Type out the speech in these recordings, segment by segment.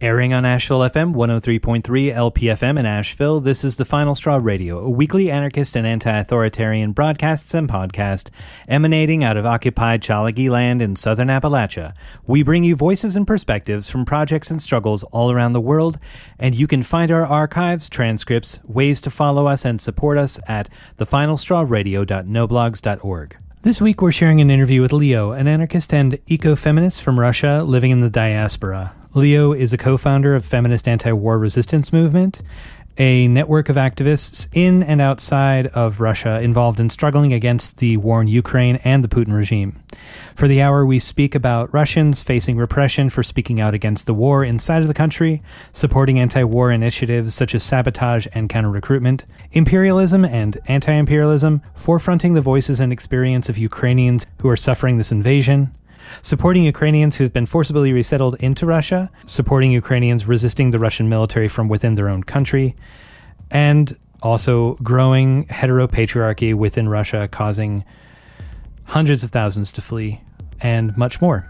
Airing on Asheville FM 103.3 LPFM in Asheville, this is The Final Straw Radio, a weekly anarchist and anti-authoritarian broadcasts and podcast emanating out of occupied Chalagi land in southern Appalachia. We bring you voices and perspectives from projects and struggles all around the world, and you can find our archives, transcripts, ways to follow us and support us at thefinalstrawradio.noblogs.org. This week we're sharing an interview with Leo, an anarchist and eco-feminist from Russia living in the diaspora. Leo is a co-founder of Feminist Anti-War Resistance Movement, a network of activists in and outside of Russia involved in struggling against the war in Ukraine and the Putin regime. For the hour, we speak about Russians facing repression for speaking out against the war inside of the country, supporting anti-war initiatives such as sabotage and counter-recruitment, imperialism and anti-imperialism, forefronting the voices and experience of Ukrainians who are suffering this invasion, supporting Ukrainians who have been forcibly resettled into Russia, supporting Ukrainians resisting the Russian military from within their own country, and also growing heteropatriarchy within Russia, causing hundreds of thousands to flee, and much more.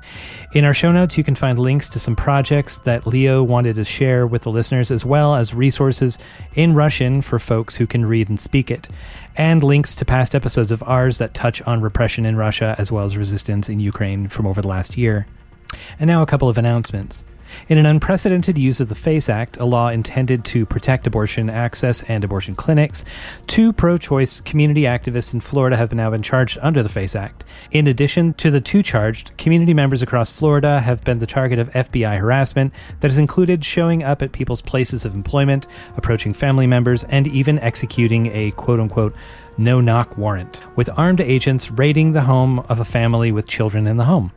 In our show notes, you can find links to some projects that Leo wanted to share with the listeners, as well as resources in Russian for folks who can read and speak it, and links to past episodes of ours that touch on repression in Russia, as well as resistance in Ukraine from over the last year. And now a couple of announcements. In an unprecedented use of the FACE Act, a law intended to protect abortion access and abortion clinics, 2 pro-choice community activists in Florida have now been charged under the FACE Act. In addition to the 2 charged, community members across Florida have been the target of FBI harassment that has included showing up at people's places of employment, approaching family members, and even executing a quote-unquote no-knock warrant, with armed agents raiding the home of a family with children in the home.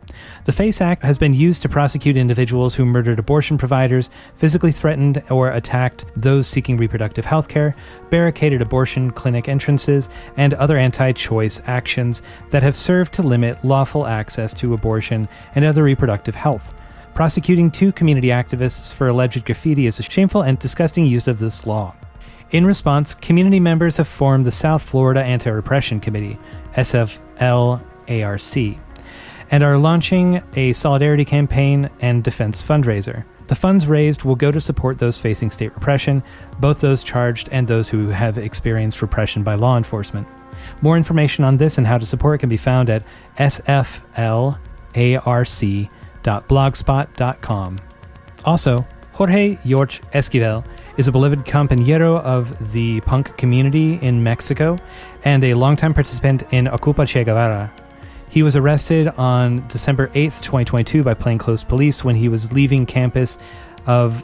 The FACE Act has been used to prosecute individuals who murdered abortion providers, physically threatened or attacked those seeking reproductive health care, barricaded abortion clinic entrances, and other anti-choice actions that have served to limit lawful access to abortion and other reproductive health. Prosecuting 2 community activists for alleged graffiti is a shameful and disgusting use of this law. In response, community members have formed the South Florida Anti-Repression Committee, SFLARC, and are launching a solidarity campaign and defense fundraiser. The funds raised will go to support those facing state repression, both those charged and those who have experienced repression by law enforcement. More information on this and how to support can be found at sflarc.blogspot.com. Also, Jorge Yorch Esquivel is a beloved compañero of the punk community in Mexico and a longtime participant in Ocupa Che Guevara. He was arrested on December 8th, 2022 by plainclothes police when he was leaving campus of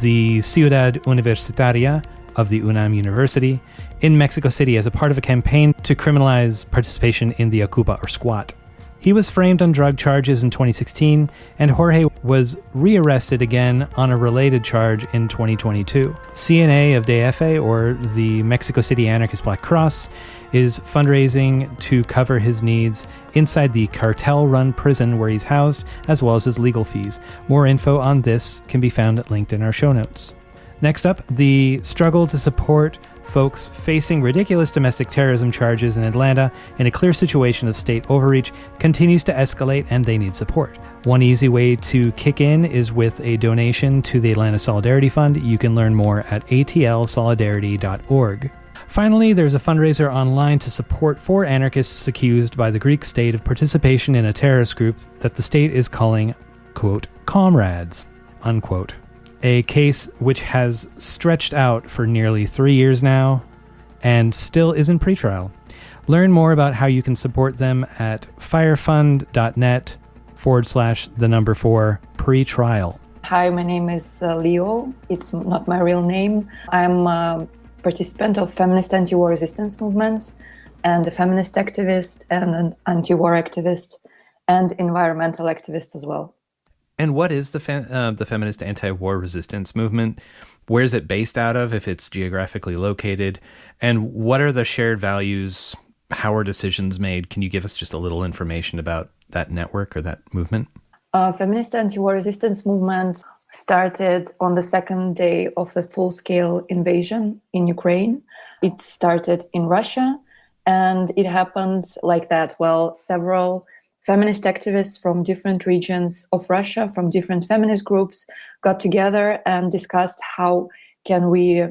the Ciudad Universitaria of the UNAM University in Mexico City as a part of a campaign to criminalize participation in the Ocupa or squat. He was framed on drug charges in 2016, and Jorge was rearrested again on a related charge in 2022. CNA of DF, or the Mexico City Anarchist Black Cross, is fundraising to cover his needs inside the cartel-run prison where he's housed, as well as his legal fees. More info on this can be found linked in our show notes. Next up, the struggle to support folks facing ridiculous domestic terrorism charges in Atlanta in a clear situation of state overreach continues to escalate, and they need support. One easy way to kick in is with a donation to the Atlanta Solidarity Fund. You can learn more at atlsolidarity.org. Finally, there's a fundraiser online to support 4 anarchists accused by the Greek state of participation in a terrorist group that the state is calling, quote, comrades, unquote. A case which has stretched out for nearly 3 years now and still isn't pretrial. Learn more about how you can support them at firefund.net/4 pretrial. Hi, my name is Leo. It's not my real name. I'm a participant of Feminist Anti-War Resistance Movement and a feminist activist and an anti-war activist and environmental activist as well. And what is the Feminist Anti-War Resistance Movement? Where is it based out of, if it's geographically located? And what are the shared values? How are decisions made? Can you give us just a little information about that network or that movement? Feminist Anti-War Resistance Movement started on the second day of the full-scale invasion in Ukraine. It started in Russia, and it happened like that. Well, several feminist activists from different regions of Russia, from different feminist groups, got together and discussed how can we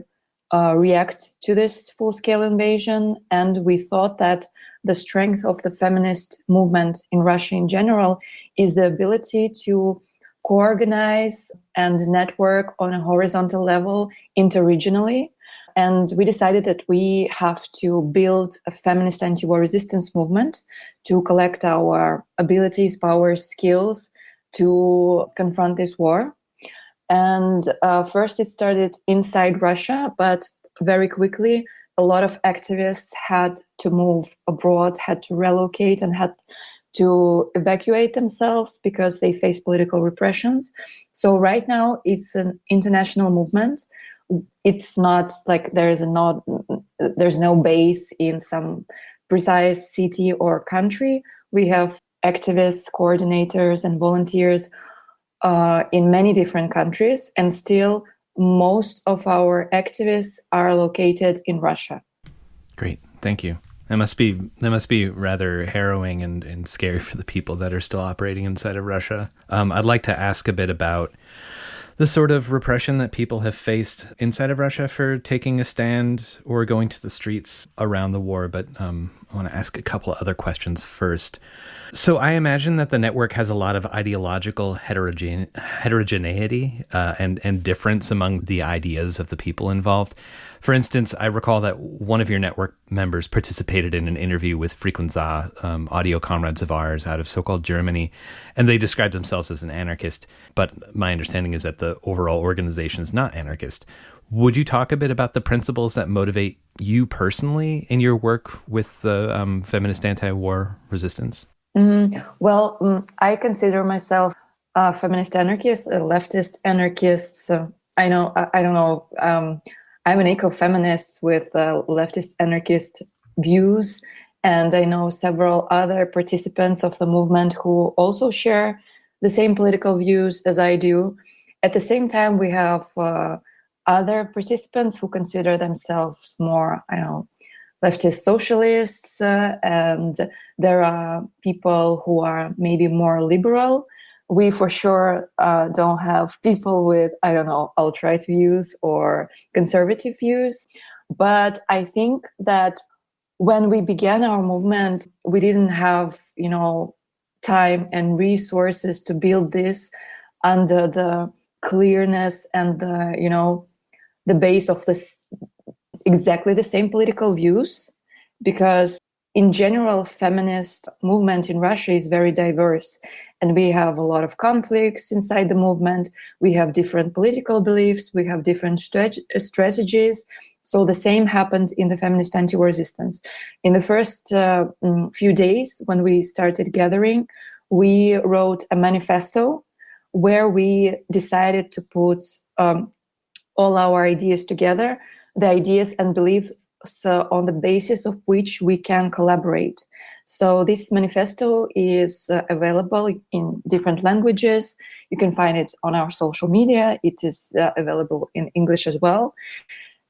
react to this full-scale invasion. And we thought that the strength of the feminist movement in Russia in general is the ability to co-organize and network on a horizontal level interregionally. And we decided that we have to build a feminist anti-war resistance movement to collect our abilities, powers, skills to confront this war. And first it started inside Russia, but very quickly a lot of activists had to move abroad, had to relocate, and had to evacuate themselves because they face political repressions. So right now it's an international movement. It's not like there's no base in some precise city or country. We have activists, coordinators, and volunteers in many different countries, and still most of our activists are located in Russia. Great, thank you. That must be rather harrowing and scary for the people that are still operating inside of Russia. I'd like to ask a bit about the sort of repression that people have faced inside of Russia for taking a stand or going to the streets around the war. But I want to ask a couple of other questions first. So I imagine that the network has a lot of ideological heterogeneity and difference among the ideas of the people involved. For instance, I recall that one of your network members participated in an interview with Frequenza, audio comrades of ours out of so-called Germany, and they described themselves as an anarchist, but my understanding is that the overall organization is not anarchist. Would you talk a bit about the principles that motivate you personally in your work with the feminist anti-war resistance? I consider myself a feminist anarchist, a leftist anarchist. So I don't know. I'm an eco-feminist with leftist anarchist views, and I know several other participants of the movement who also share the same political views as I do. At the same time, we have other participants who consider themselves more, leftist socialists, and there are people who are maybe more liberal. We for sure don't have people with, alt-right views or conservative views. But I think that when we began our movement, we didn't have, time and resources to build this under the clearness and the base of this exactly the same political views, because in general, feminist movement in Russia is very diverse, and we have a lot of conflicts inside the movement. We have different political beliefs, we have different strategies. So the same happened in the feminist anti-war resistance. In the first few days when we started gathering, we wrote a manifesto where we decided to put all our ideas together, the ideas and beliefs on the basis of which we can collaborate. So this manifesto is available in different languages. You can find it on our social media. It is available in English as well.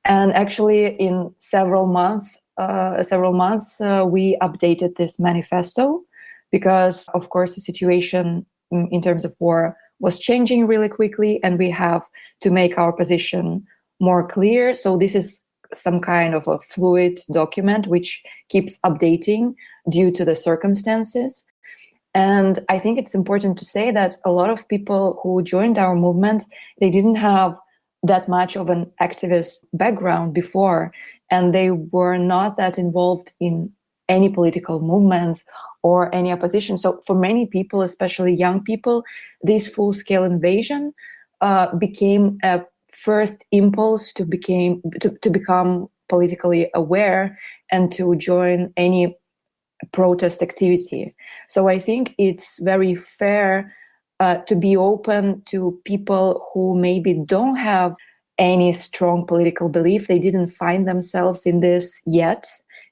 And actually, in several months, we updated this manifesto because, of course, the situation in terms of war was changing really quickly, and we have to make our position more clear. So this is some kind of a fluid document which keeps updating due to the circumstances. And I think it's important to say that a lot of people who joined our movement, they didn't have that much of an activist background before, and they were not that involved in any political movements or any opposition. So for many people, especially young people, this full-scale invasion became a first impulse to become politically aware and to join any protest activity. So I think it's very fair to be open to people who maybe don't have any strong political belief. They didn't find themselves in this yet.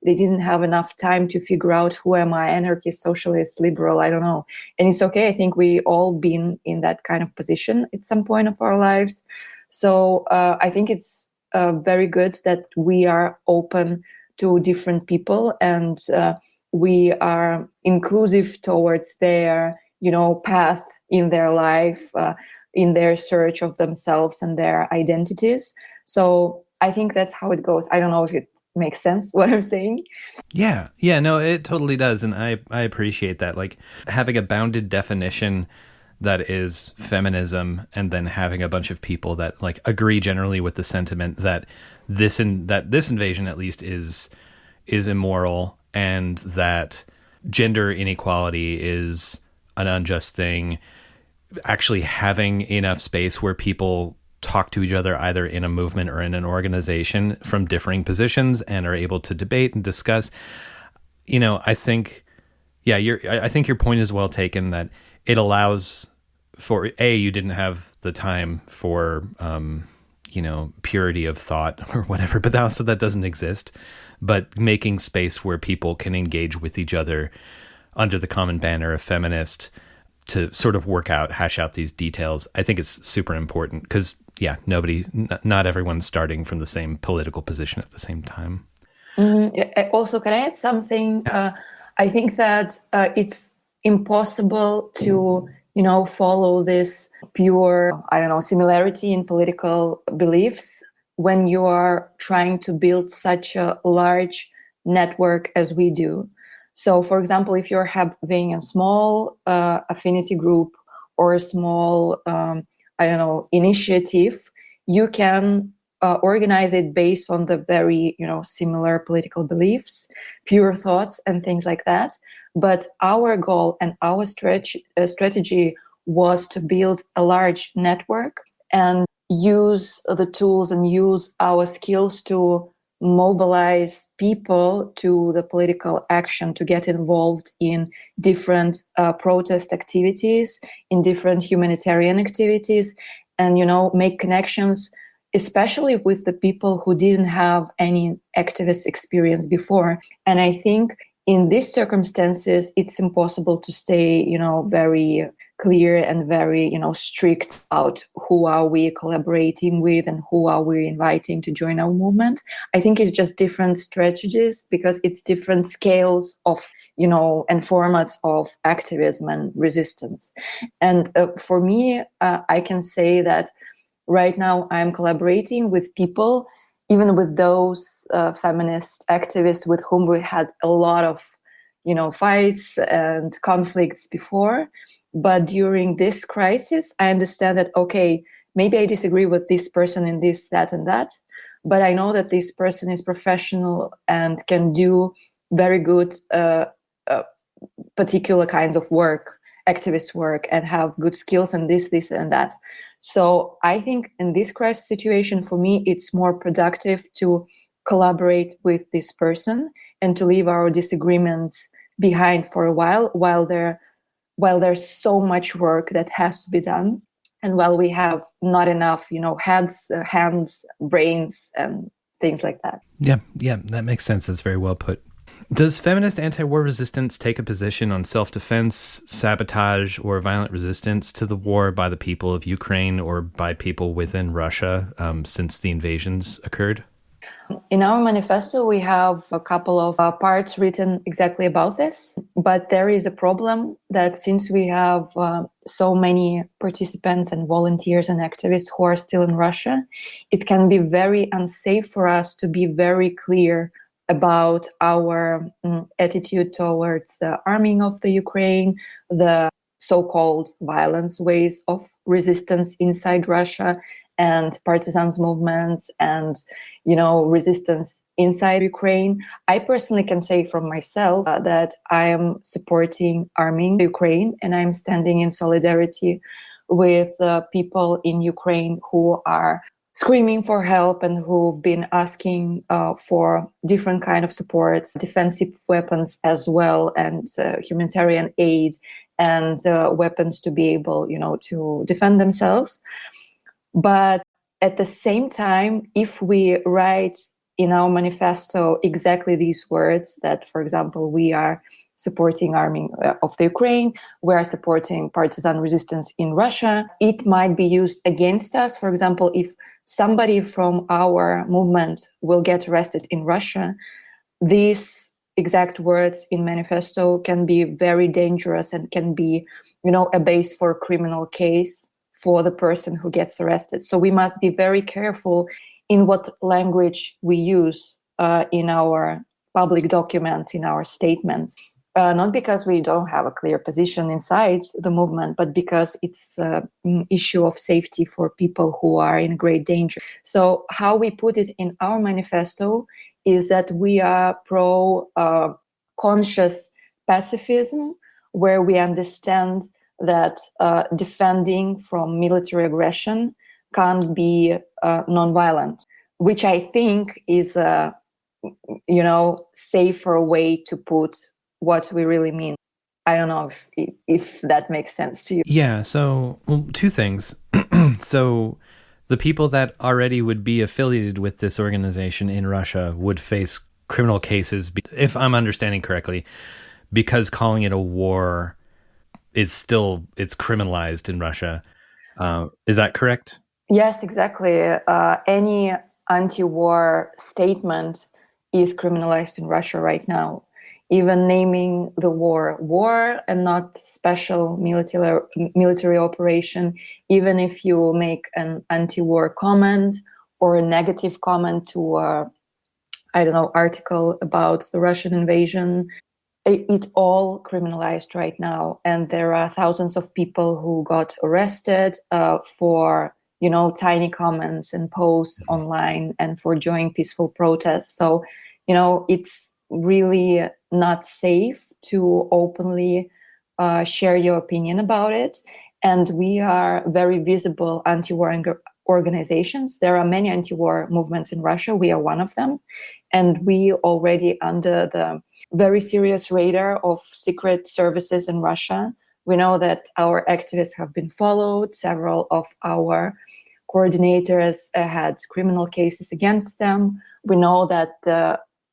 They didn't have enough time to figure out who am I, anarchist, socialist, liberal, I don't know. And it's okay. I think we all been in that kind of position at some point of our lives. So I think it's very good that we are open to different people, and we are inclusive towards their, path in their life, in their search of themselves and their identities. So I think that's how it goes. I don't know if it makes sense what I'm saying. Yeah, no, it totally does. And I appreciate that. Like having a bounded definition that is feminism, and then having a bunch of people that like agree generally with the sentiment that this invasion at least is immoral, and that gender inequality is an unjust thing. Actually having enough space where people talk to each other either in a movement or in an organization from differing positions and are able to debate and discuss. I think, I think your point is well taken, that it allows for, you didn't have the time for, purity of thought or whatever, but also that doesn't exist. But making space where people can engage with each other under the common banner of feminist to sort of hash out these details, I think is super important, because not everyone's starting from the same political position at the same time. Also, can I add something? I think that it's impossible to, follow this pure, similarity in political beliefs when you are trying to build such a large network as we do. So, for example, if you're having a small affinity group or a small, initiative, you can organize it based on the very, similar political beliefs, pure thoughts, and things like that. But our goal and our strategy was to build a large network and use the tools and use our skills to mobilize people to the political action, to get involved in different protest activities, in different humanitarian activities, and make connections, especially with the people who didn't have any activist experience before. And I think in these circumstances, it's impossible to stay, very clear and very, strict about who are we collaborating with and who are we inviting to join our movement. I think it's just different strategies, because it's different scales of, and formats of activism and resistance. And for me, I can say that right now I'm collaborating with people, even with those feminist activists with whom we had a lot of, fights and conflicts before. But during this crisis, I understand that, okay, maybe I disagree with this person in this, that, and that, but I know that this person is professional and can do very good particular kinds of work, activist work, and have good skills and this, and that. So I think in this crisis situation, for me, it's more productive to collaborate with this person and to leave our disagreements behind for a while there's so much work that has to be done, and while we have not enough, heads, hands, brains, and things like that. Yeah, that makes sense. That's very well put. Does feminist anti-war resistance take a position on self-defense, sabotage, or violent resistance to the war by the people of Ukraine or by people within Russia since the invasions occurred? In our manifesto, we have a couple of parts written exactly about this, but there is a problem that since we have so many participants and volunteers and activists who are still in Russia, it can be very unsafe for us to be very clear about our attitude towards the arming of the Ukraine, the so-called violence ways of resistance inside Russia, and partisans movements and, resistance inside Ukraine. I personally can say from myself that I am supporting arming Ukraine, and I'm standing in solidarity with people in Ukraine who are screaming for help and who've been asking for different kind of support, defensive weapons as well, and humanitarian aid and weapons to be able, to defend themselves. But at the same time, if we write in our manifesto exactly these words, that, for example, we are supporting arming of the Ukraine, we are supporting partisan resistance in Russia, it might be used against us. For example, if somebody from our movement will get arrested in Russia, this exact words in manifesto can be very dangerous and can be, a base for a criminal case for the person who gets arrested. So we must be very careful in what language we use in our public documents, in our statements. Not because we don't have a clear position inside the movement, but because it's an issue of safety for people who are in great danger. So how we put it in our manifesto is that we are pro-conscious pacifism, where we understand that defending from military aggression can't be nonviolent, which I think is a safer way to put what we really mean. I don't know if that makes sense to you. Yeah, so two things. So the people that already would be affiliated with this organization in Russia would face criminal cases, if I'm understanding correctly, because calling it a war it's criminalized in Russia. Is that correct? Yes, exactly. Any anti-war statement is criminalized in Russia right now. Even naming the war and not special military operation, even if you make an anti-war comment or a negative comment to article about the Russian invasion, it's all criminalized right now. And there are thousands of people who got arrested for tiny comments and posts online and for joining peaceful protests. So it's really not safe to openly share your opinion about it. And we are very visible anti-war organizations. There are many anti-war movements in Russia. We are one of them. And we already under the very serious radar of secret services in Russia. We know that our activists have been followed. Several of our coordinators had criminal cases against them. We know that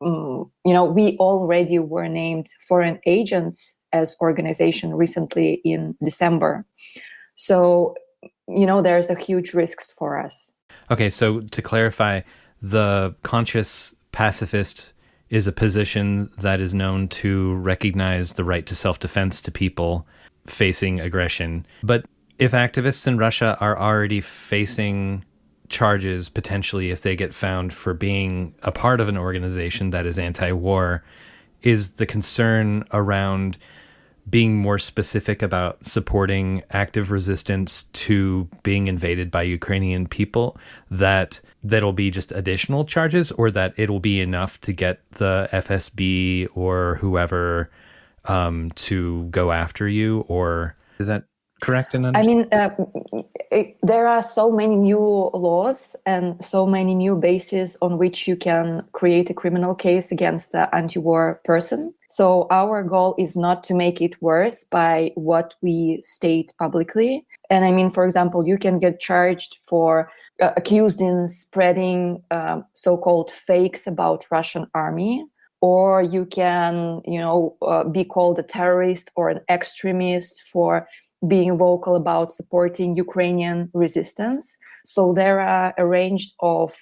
we already were named foreign agents as organization recently in December. So, there's a huge risks for us. Okay, so to clarify, the conscious pacifist is a position that is known to recognize the right to self-defense to people facing aggression. But if activists in Russia are already facing charges, potentially if they get found for being a part of an organization that is anti-war, is the concern around being more specific about supporting active resistance to being invaded by Ukrainian people, that'll be just additional charges, or that it'll be enough to get the FSB or whoever to go after you? Or is that correct in understanding? There are so many new laws and so many new bases on which you can create a criminal case against the anti-war person. So our goal is not to make it worse by what we state publicly. And for example, you can get charged for accused in spreading so-called fakes about Russian army, or you can, be called a terrorist or an extremist for being vocal about supporting Ukrainian resistance. So there are a range of,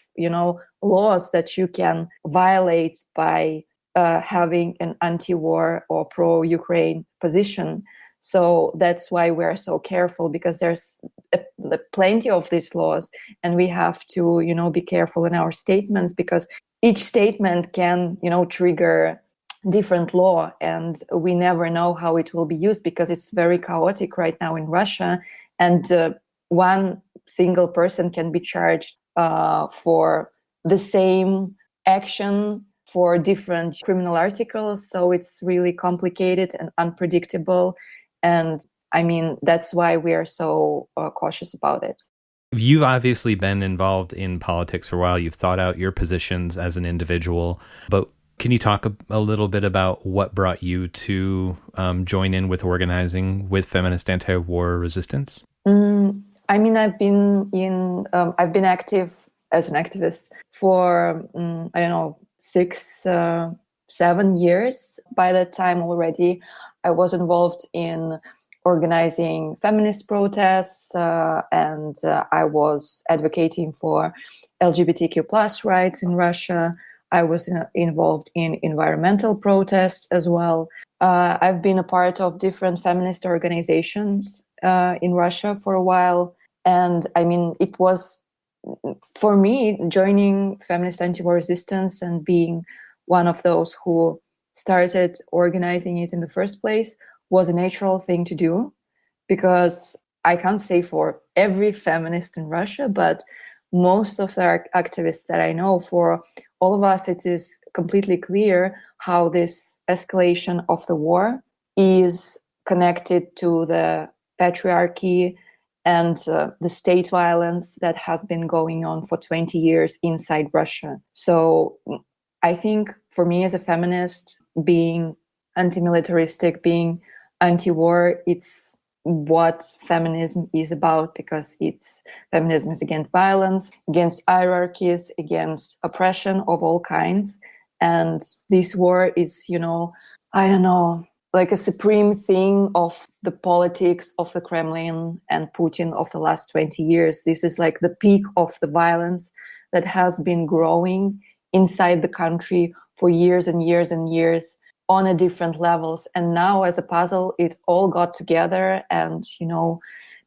laws that you can violate by having an anti-war or pro-Ukraine position. So that's why we're so careful, because there's plenty of these laws, and we have to, be careful in our statements, because each statement can, trigger different law, and we never know how it will be used, because it's very chaotic right now in Russia, and one single person can be charged for the same action for different criminal articles. So it's really complicated and unpredictable, and that's why we are so cautious about it. You've obviously been involved in politics for a while. You've thought out your positions as an individual, but can you talk a little bit about what brought you to join in with organizing with Feminist Anti-War Resistance? I've been active as an activist for 6-7 years. By that time already, I was involved in organizing feminist protests, and I was advocating for LGBTQ+ rights in Russia. I was involved in environmental protests as well. I've been a part of different feminist organizations in Russia for a while. And I mean, it was, for me, joining Feminist Anti-War Resistance and being one of those who started organizing it in the first place was a natural thing to do, because I can't say for every feminist in Russia, but most of the activists that I know, for all of us, it is completely clear how this escalation of the war is connected to the patriarchy and the state violence that has been going on for 20 years inside Russia. So I think for me as a feminist, being anti-militaristic, being anti-war, it's what feminism is about, because feminism is against violence, against hierarchies, against oppression of all kinds. And this war is, I don't know, like a supreme thing of the politics of the Kremlin and Putin of the last 20 years. This is like the peak of the violence that has been growing inside the country for years and years and years on a different levels. And now as a puzzle, it all got together and,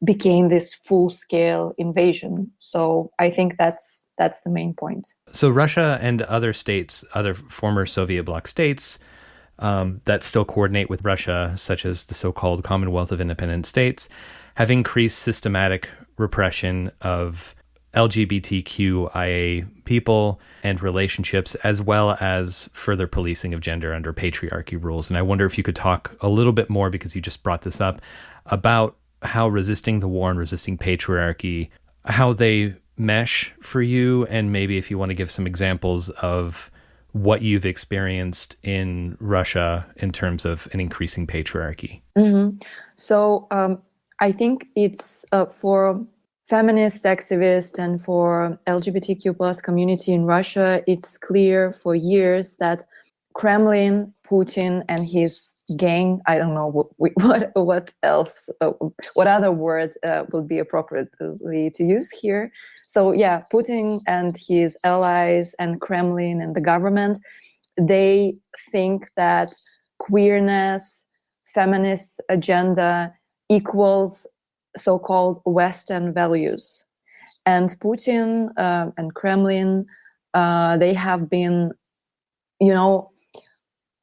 became this full-scale invasion. So I think that's the main point. So Russia and other states, other former Soviet bloc states that still coordinate with Russia, such as the so-called Commonwealth of Independent States, have increased systematic repression of LGBTQIA people and relationships, as well as further policing of gender under patriarchy rules. And I wonder if you could talk a little bit more, because you just brought this up, about how resisting the war and resisting patriarchy, how they mesh for you, and maybe if you want to give some examples of what you've experienced in Russia in terms of an increasing patriarchy. Mm-hmm. So I think it's for feminist activists and for LGBTQ plus community in Russia, it's clear for years that Kremlin, Putin, and his gang, I don't know what else, what other word would be appropriately to use here. So yeah, Putin and his allies and Kremlin and the government, they think that queerness, feminist agenda equals so-called Western values. And Putin and Kremlin, they have been,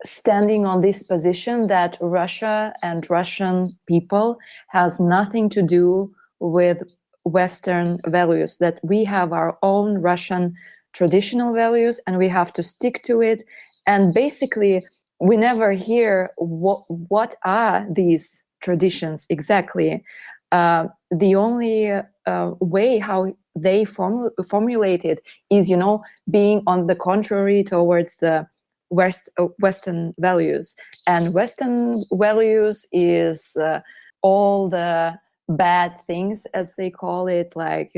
standing on this position that Russia and Russian people has nothing to do with Western values, that we have our own Russian traditional values and we have to stick to it. And basically, we never hear what are these traditions exactly. The only way how they formulate it is, being on the contrary towards the Western values. And Western values is all the bad things, as they call it, like,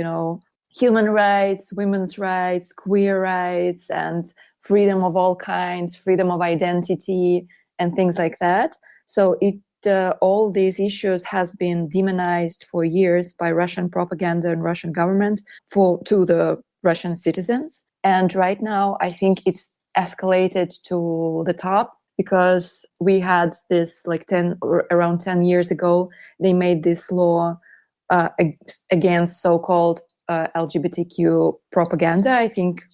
human rights, women's rights, queer rights, and freedom of all kinds, freedom of identity, and things like that. So all these issues has been demonized for years by Russian propaganda and Russian government to the Russian citizens. And right now, I think it's escalated to the top, because we had this around 10 years ago, they made this law against so-called LGBTQ propaganda. I think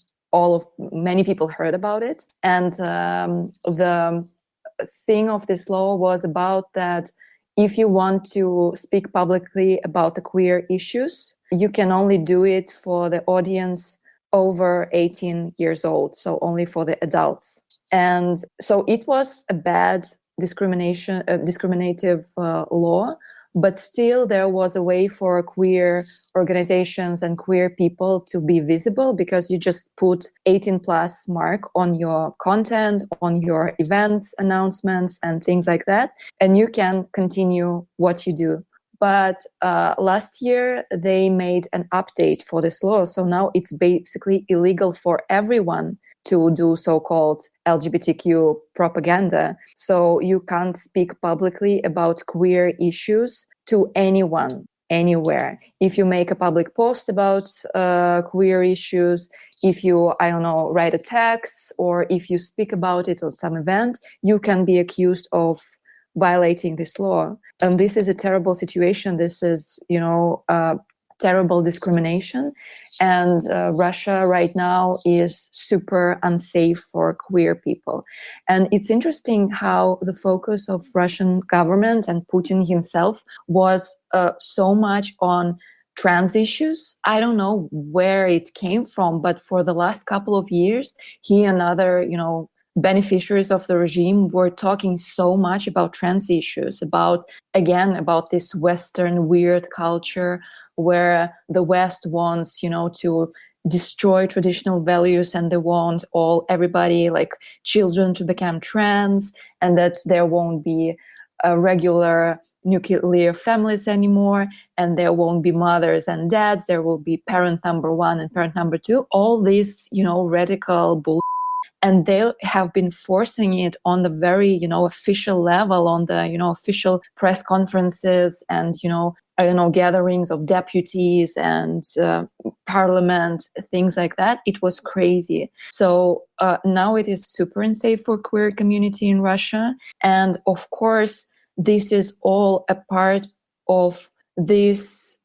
many people heard about it. And the thing of this law was about that if you want to speak publicly about the queer issues, you can only do it for the audience over 18 years old, so only for the adults. And so it was a bad discriminative law, but still there was a way for queer organizations and queer people to be visible, because you just put 18 plus mark on your content, on your events, announcements, and things like that, and you can continue what you do. But last year, they made an update for this law. So now it's basically illegal for everyone to do so-called LGBTQ propaganda. So you can't speak publicly about queer issues to anyone. anywhere. If you make a public post about queer issues, if you, I don't know, write a text, or if you speak about it on some event, you can be accused of violating this law. And this is a terrible situation. This is, terrible discrimination. And Russia right now is super unsafe for queer people. And it's interesting how the focus of Russian government and Putin himself was so much on trans issues. I don't know where it came from, but for the last couple of years, he and other, beneficiaries of the regime were talking so much about trans issues, about this Western weird culture where the West wants, to destroy traditional values, and they want everybody, like children, to become trans, and that there won't be a regular nuclear families anymore, and there won't be mothers and dads, there will be parent number one and parent number two, all this, radical bull. And they have been forcing it on the very, official level, on the, official press conferences and, gatherings of deputies and parliament, things like that. It was crazy. So now it is super unsafe for queer community in Russia. And of course, this is all a part of this,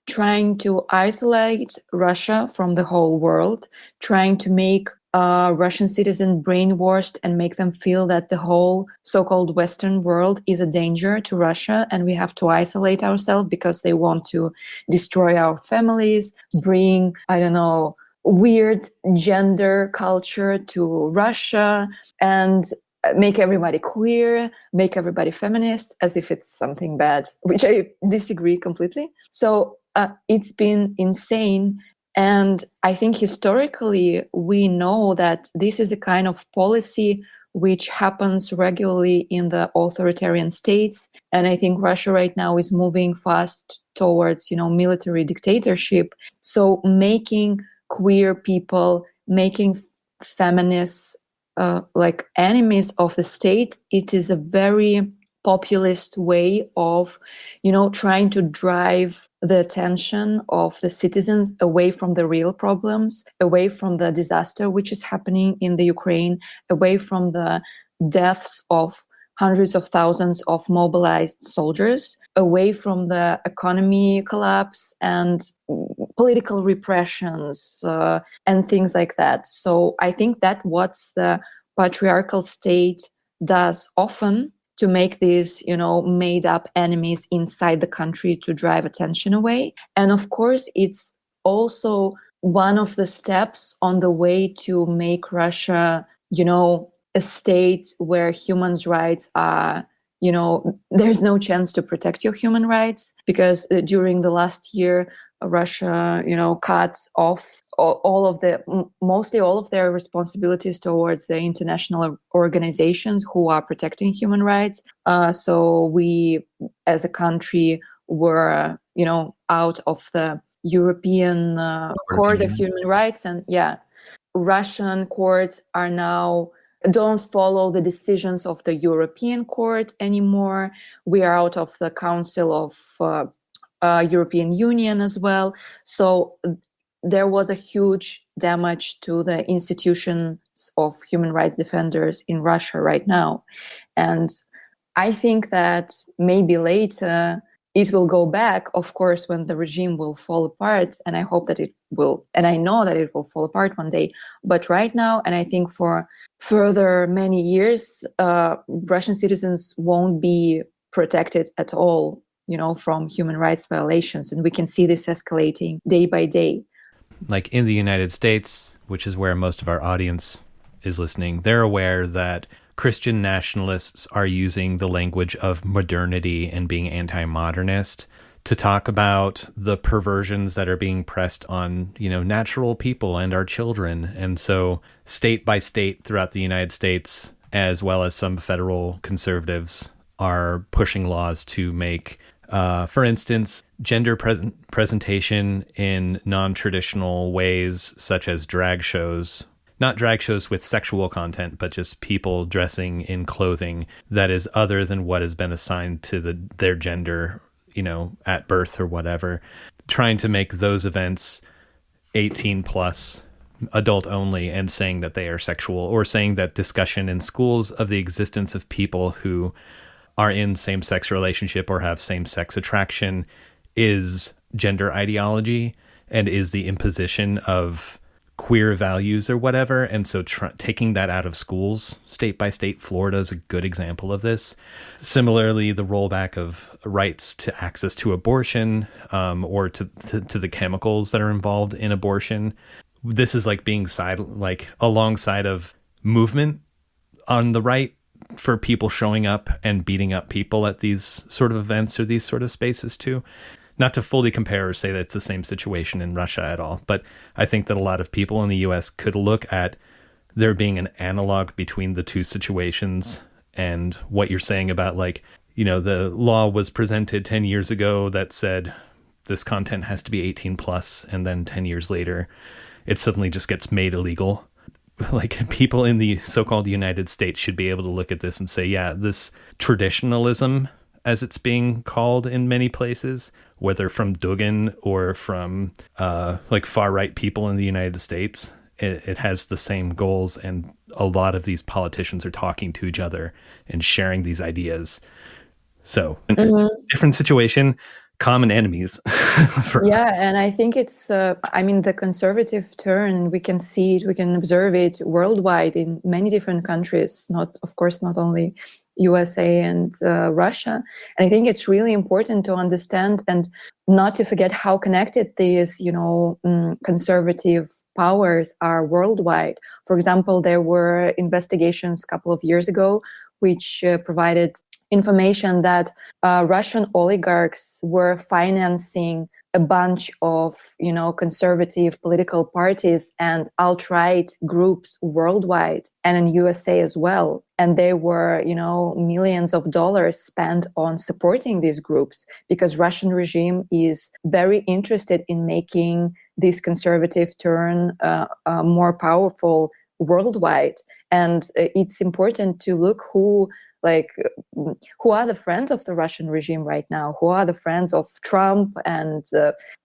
trying to isolate Russia from the whole world, trying to make Russian citizens brainwashed and make them feel that the whole so-called Western world is a danger to Russia and we have to isolate ourselves because they want to destroy our families, bring, weird gender culture to Russia, and make everybody queer, make everybody feminist, as if it's something bad, which I disagree completely. So it's been insane. And I think historically, we know that this is a kind of policy which happens regularly in the authoritarian states. And I think Russia right now is moving fast towards, military dictatorship. So making queer people, making feminists like enemies of the state, it is a very populist way of, trying to drive the attention of the citizens away from the real problems, away from the disaster which is happening in the Ukraine, away from the deaths of hundreds of thousands of mobilized soldiers, away from the economy collapse and political repressions and things like that. So I think that what's the patriarchal state does often, to make these, made up enemies inside the country to drive attention away. And of course, it's also one of the steps on the way to make Russia, a state where human rights are, there's no chance to protect your human rights, because during the last year, Russia, cut off mostly all of their responsibilities towards the international organizations who are protecting human rights. So we, as a country, were, out of the European Court of Human Rights. And Russian courts are now don't follow the decisions of the European Court anymore. We are out of the Council of European Union as well. So there was a huge damage to the institutions of human rights defenders in Russia right now. And I think that maybe later it will go back, of course, when the regime will fall apart. And I hope that it will, and I know that it will fall apart one day. But right now, and I think for further many years, Russian citizens won't be protected at all, from human rights violations. And we can see this escalating day by day. Like in the United States, which is where most of our audience is listening, they're aware that Christian nationalists are using the language of modernity and being anti-modernist to talk about the perversions that are being pressed on, natural people and our children. And so state by state throughout the United States, as well as some federal conservatives, are pushing laws to make, for instance, gender presentation in non-traditional ways, such as drag shows. Not drag shows with sexual content, but just people dressing in clothing that is other than what has been assigned to their gender, at birth or whatever, trying to make those events 18 plus, adult only, and saying that they are sexual, or saying that discussion in schools of the existence of people who are in same-sex relationship or have same-sex attraction is gender ideology and is the imposition of queer values or whatever. And so taking that out of schools state by state, Florida is a good example of this. Similarly, the rollback of rights to access to abortion, or to the chemicals that are involved in abortion. This is like being alongside of movement on the right for people showing up and beating up people at these sort of events or these sort of spaces too. Not to fully compare or say that it's the same situation in Russia at all, but I think that a lot of people in the US could look at there being an analog between the two situations. And what you're saying about the law was presented 10 years ago that said this content has to be 18 plus, and then 10 years later, it suddenly just gets made illegal. Like, people in the so-called United States should be able to look at this and say, yeah, this traditionalism, as it's being called in many places, whether from Dugin or from far-right people in the United States, it has the same goals. And a lot of these politicians are talking to each other and sharing these ideas. So, different situation, common enemies. And I think it's, the conservative turn, we can see it, we can observe it worldwide in many different countries, not only USA and Russia. And I think it's really important to understand and not to forget how connected these, conservative powers are worldwide. For example, there were investigations a couple of years ago which provided information that Russian oligarchs were financing a bunch of, conservative political parties and alt-right groups worldwide and in USA as well. And there were, millions of dollars spent on supporting these groups because Russian regime is very interested in making this conservative turn more powerful worldwide. And it's important to look who are the friends of the Russian regime right now, who are the friends of Trump and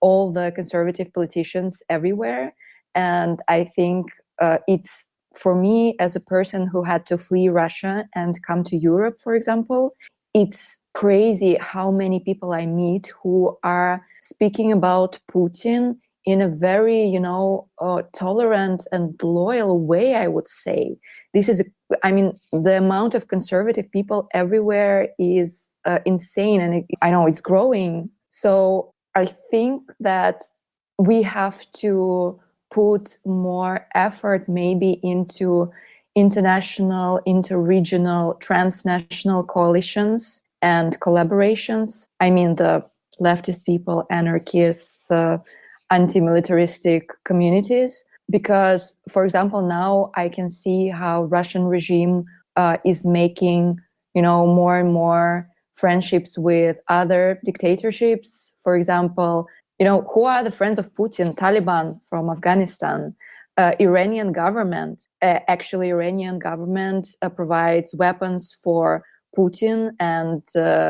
all the conservative politicians everywhere. And I think it's, for me, as a person who had to flee Russia and come to Europe, for example, it's crazy how many people I meet who are speaking about Putin in a very, tolerant and loyal way, I would say. This is, the amount of conservative people everywhere is insane, and it's growing. So I think that we have to put more effort maybe into international, interregional, transnational coalitions and collaborations. The leftist people, anarchists, anti-militaristic communities, because, for example, now I can see how Russian regime is making, more and more friendships with other dictatorships. For example, who are the friends of Putin? Taliban from Afghanistan, Iranian government. Actually, Iranian government provides weapons for Putin and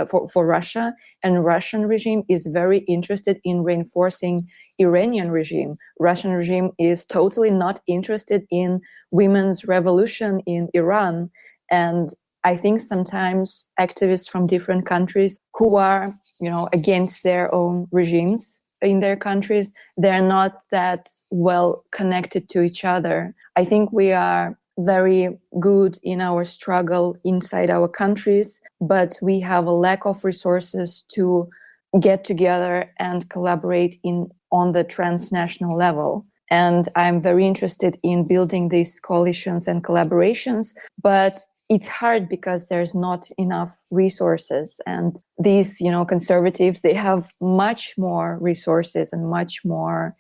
for Russia, and Russian regime is very interested in reinforcing Iranian regime. Russian regime is totally not interested in women's revolution in Iran. And I think sometimes activists from different countries who are, against their own regimes in their countries, they're not that well connected to each other. I think we are very good in our struggle inside our countries, but we have a lack of resources to get together and collaborate on the transnational level. And I'm very interested in building these coalitions and collaborations, but it's hard because there's not enough resources. And these, conservatives, they have much more resources and much more,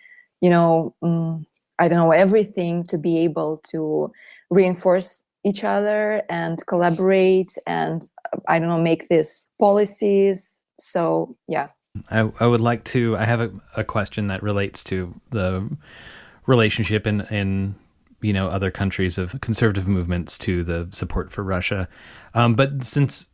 everything to be able to reinforce each other and collaborate and, make these policies. So, yeah. I would like to, I have a question that relates to the relationship in other countries of conservative movements to the support for Russia. But since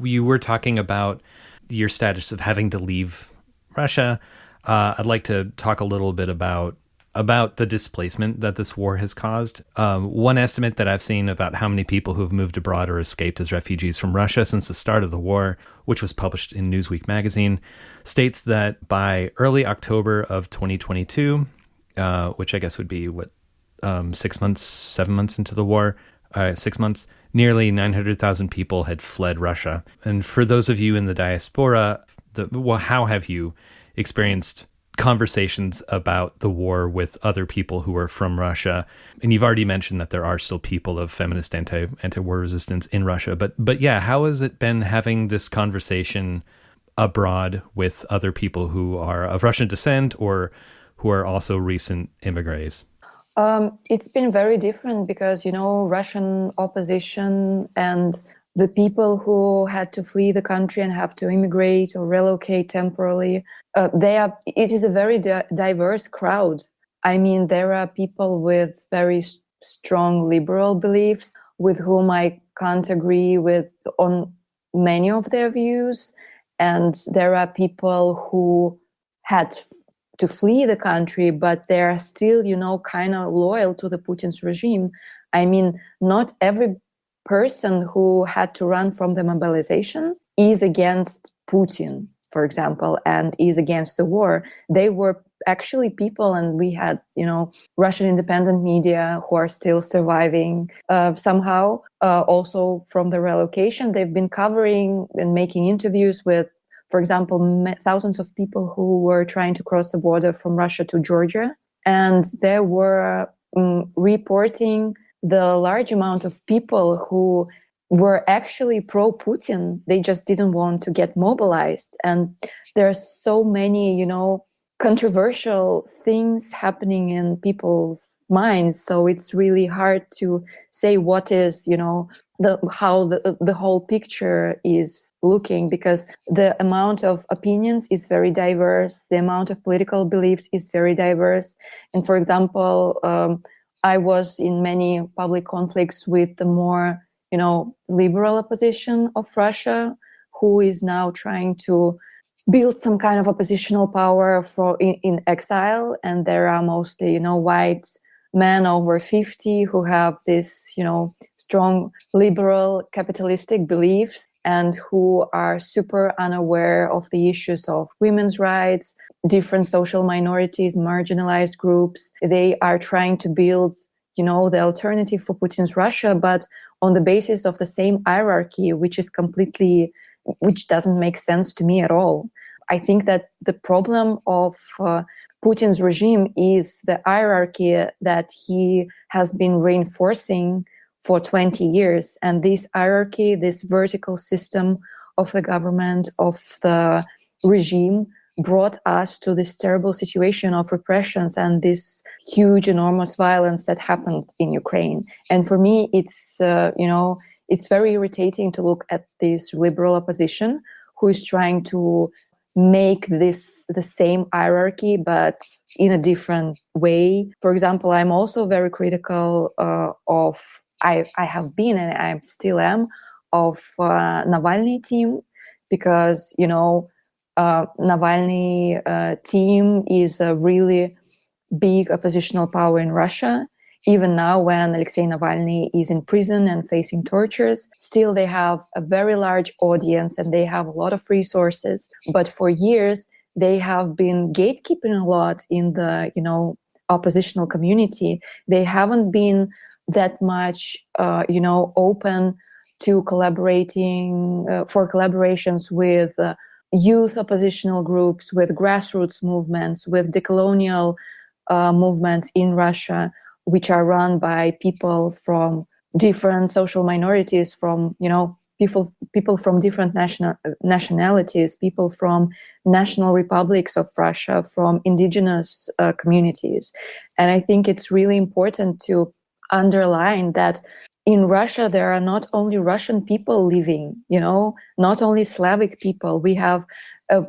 you were talking about your status of having to leave Russia, I'd like to talk a little bit about the displacement that this war has caused. One estimate that I've seen about how many people who have moved abroad or escaped as refugees from Russia since the start of the war, which was published in Newsweek magazine, states that by early October of 2022, which I guess would be 7 months into the war, 6 months, nearly 900,000 people had fled Russia. And for those of you in the diaspora, how have you experienced conversations about the war with other people who are from Russia? And you've already mentioned that there are still people of feminist anti-war resistance in Russia. But yeah, how has it been having this conversation abroad with other people who are of Russian descent or who are also recent immigrants? It's been very different because, Russian opposition and the people who had to flee the country and have to immigrate or relocate temporarily, it is a very diverse crowd. I mean, there are people with very strong liberal beliefs with whom I can't agree with on many of their views. And there are people who had to flee the country, but they are still, kind of loyal to the Putin's regime. I mean, not every person who had to run from the mobilization is against Putin, for example, and is against the war. They were actually people, and we had, Russian independent media who are still surviving somehow. Also from the relocation, they've been covering and making interviews with, for example, thousands of people who were trying to cross the border from Russia to Georgia. And they were reporting the large amount of people who were actually pro-Putin. They just didn't want to get mobilized. And there are so many, controversial things happening in people's minds. So it's really hard to say what is, how the whole picture is looking, because the amount of opinions is very diverse. The amount of political beliefs is very diverse. And for example, I was in many public conflicts with the more, liberal opposition of Russia, who is now trying to build some kind of oppositional power in exile. And there are mostly, white men over 50 who have this, strong liberal capitalistic beliefs and who are super unaware of the issues of women's rights, different social minorities, marginalized groups. They are trying to build, the alternative for Putin's Russia, but on the basis of the same hierarchy, which doesn't make sense to me at all. I think that the problem of Putin's regime is the hierarchy that he has been reinforcing for 20 years. And this hierarchy, this vertical system of the government, of the regime, brought us to this terrible situation of repressions and this huge, enormous violence that happened in Ukraine. And for me, it's very irritating to look at this liberal opposition who is trying to make this the same hierarchy, but in a different way. For example, I'm also very critical I have been, and I still am, of Navalny team, because, Navalny team is a really big oppositional power in Russia. Even now, when Alexei Navalny is in prison and facing tortures, still they have a very large audience and they have a lot of resources. But for years, they have been gatekeeping a lot in the, oppositional community. They haven't been that much, open to collaborating, for collaborations with youth oppositional groups, with grassroots movements, with decolonial movements in Russia, which are run by people from different social minorities, from, people from different nationalities, people from national republics of Russia, from indigenous communities. And I think it's really important to underline that in Russia, there are not only Russian people living, not only Slavic people. We have a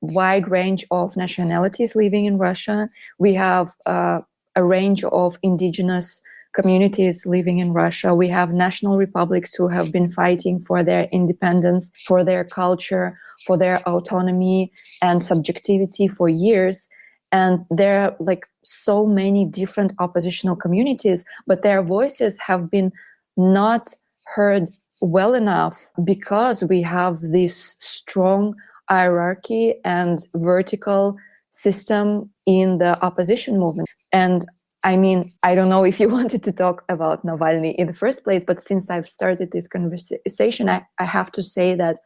wide range of nationalities living in Russia. We have a range of indigenous communities living in Russia. We have national republics who have been fighting for their independence, for their culture, for their autonomy and subjectivity for years. And there are like so many different oppositional communities, but their voices have been not heard well enough because we have this strong hierarchy and vertical system in the opposition movement. And I mean, I don't know if you wanted to talk about Navalny in the first place, but since I've started this conversation, I have to say that,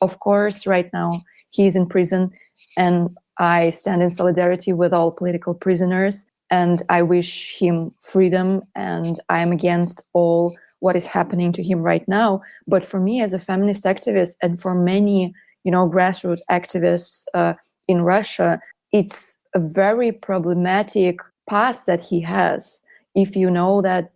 of course, right now he's in prison, and I stand in solidarity with all political prisoners, and I wish him freedom, and I'm against all what is happening to him right now. But for me as a feminist activist, and for many, grassroots activists in Russia, it's a very problematic past that he has. If you know that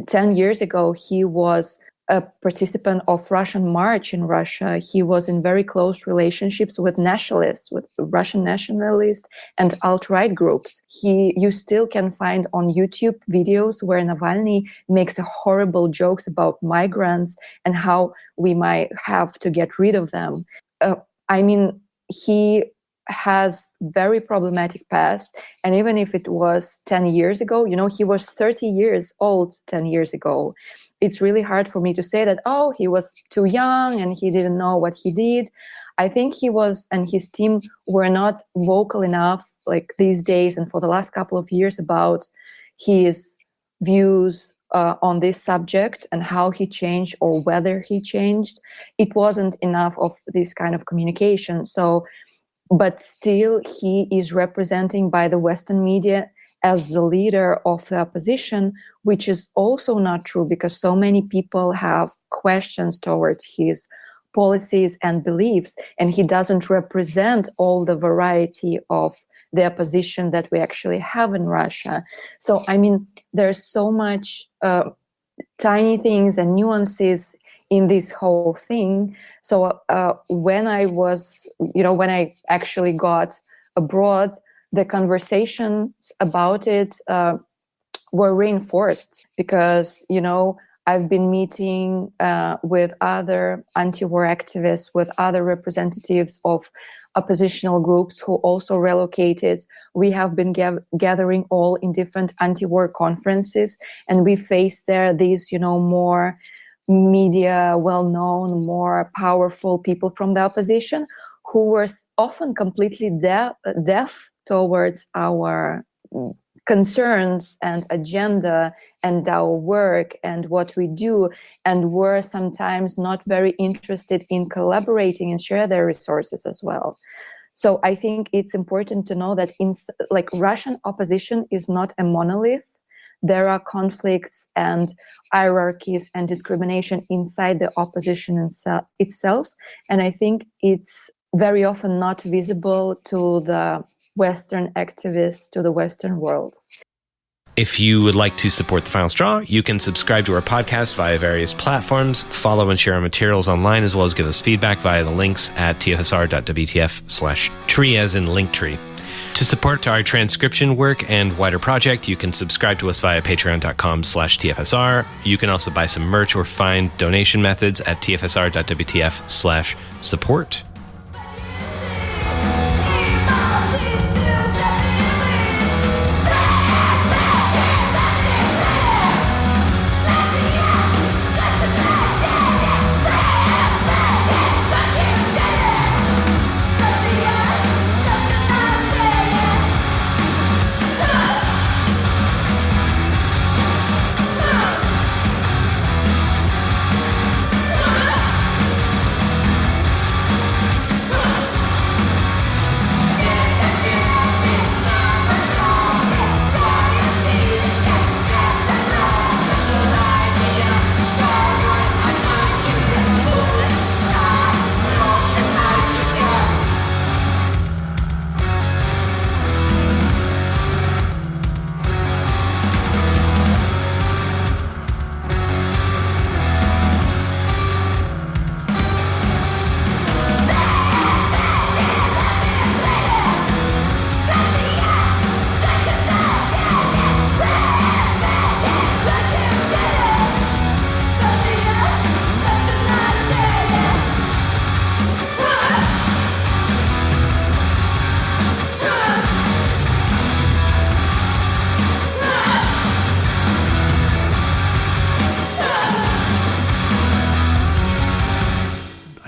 10 years ago, he was a participant of Russian March in Russia. He was in very close relationships with nationalists, with Russian nationalists and alt-right groups. You still can find on YouTube videos where Navalny makes horrible jokes about migrants and how we might have to get rid of them. He has very problematic past. And even if it was 10 years ago, he was 30 years old 10 years ago. It's really hard for me to say that, he was too young and he didn't know what he did. I think he was, and his team were not vocal enough like these days and for the last couple of years about his views on this subject and how he changed or whether he changed. It wasn't enough of this kind of communication. But still, he is representing by the Western media as the leader of the opposition, which is also not true because so many people have questions towards his policies and beliefs, and he doesn't represent all the variety of the opposition that we actually have in Russia. So, there's so much tiny things and nuances in this whole thing. So when I actually got abroad, the conversations about it were reinforced because, I've been meeting with other anti-war activists, with other representatives of oppositional groups who also relocated. We have been gathering all in different anti-war conferences, and we faced there these, more media, well-known, more powerful people from the opposition who were often completely deaf towards our concerns and agenda and our work and what we do, and were sometimes not very interested in collaborating and share their resources as well. So I think it's important to know that Russian opposition is not a monolith. There are conflicts and hierarchies and discrimination inside the opposition itself. And I think it's very often not visible to the Western activists, to the Western world. If you would like to support The Final Straw, you can subscribe to our podcast via various platforms, follow and share our materials online, as well as give us feedback via the links at tfsr.wtf/tree, as in Linktree. To support our transcription work and wider project, you can subscribe to us via patreon.com/TFSR. You can also buy some merch or find donation methods at tfsr.wtf/support.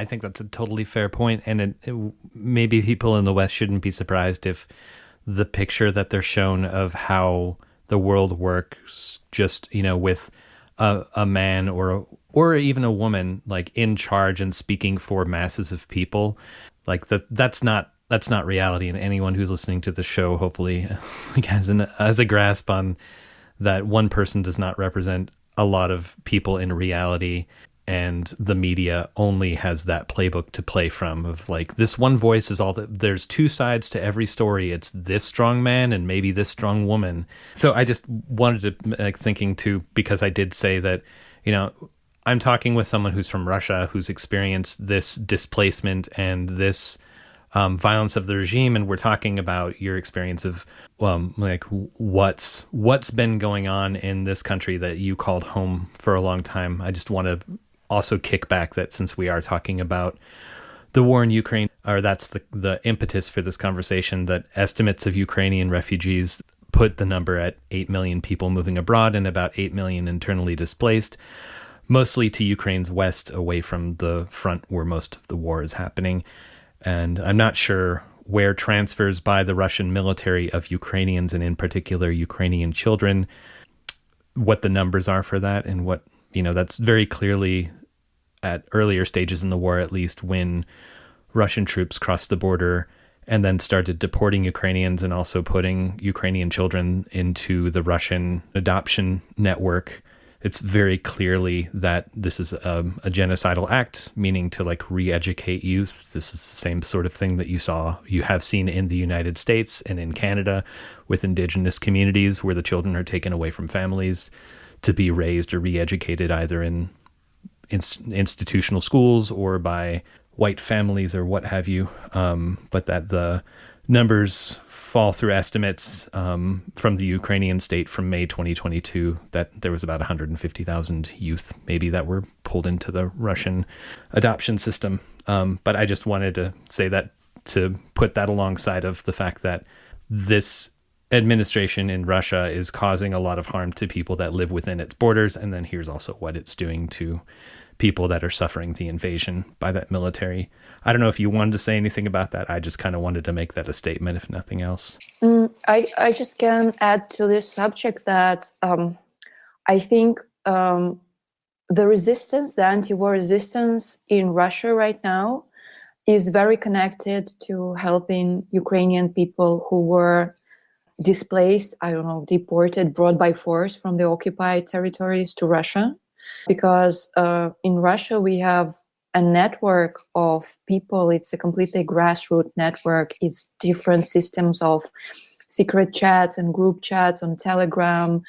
think that's a totally fair point. And maybe people in the West shouldn't be surprised if the picture that they're shown of how the world works, just, with a man or even a woman like in charge and speaking for masses of people, like that's not reality. And anyone who's listening to the show hopefully has a grasp on that one person does not represent a lot of people in reality, and the media only has that playbook to play from of like, this one voice is all that. There's two sides to every story. It's this strong man and maybe this strong woman. So I just wanted to thinking too, because I did say that, I'm talking with someone who's from Russia, who's experienced this displacement and this violence of the regime, and we're talking about your experience of what's been going on in this country that you called home for a long time. I just want to also kick back that since we are talking about the war in Ukraine, or that's the impetus for this conversation, that estimates of Ukrainian refugees put the number at 8 million people moving abroad and about 8 million internally displaced, mostly to Ukraine's west, away from the front where most of the war is happening. And I'm not sure where transfers by the Russian military of Ukrainians, and in particular Ukrainian children, what the numbers are for that, and what, that's very clearly at earlier stages in the war, at least, when Russian troops crossed the border and then started deporting Ukrainians and also putting Ukrainian children into the Russian adoption network. It's very clearly that this is a genocidal act, meaning to re-educate youth. This is the same sort of thing that you have seen in the United States and in Canada with indigenous communities, where the children are taken away from families to be raised or re-educated either in institutional schools or by white families or what have you. But that the numbers fall through estimates from the Ukrainian state from May 2022 that there was about 150,000 youth maybe that were pulled into the Russian adoption system. But I just wanted to say that, to put that alongside of the fact that this administration in Russia is causing a lot of harm to people that live within its borders. And then here's also what it's doing to people that are suffering the invasion by that military. I don't know if you wanted to say anything about that. I just kind of wanted to make that a statement, if nothing else. I just can add to this subject that I think the resistance, the anti-war resistance in Russia right now is very connected to helping Ukrainian people who were displaced, deported, brought by force from the occupied territories to Russia. Because in Russia, we have a network of people. It's a completely grassroots network. It's different systems of secret chats and group chats on Telegram,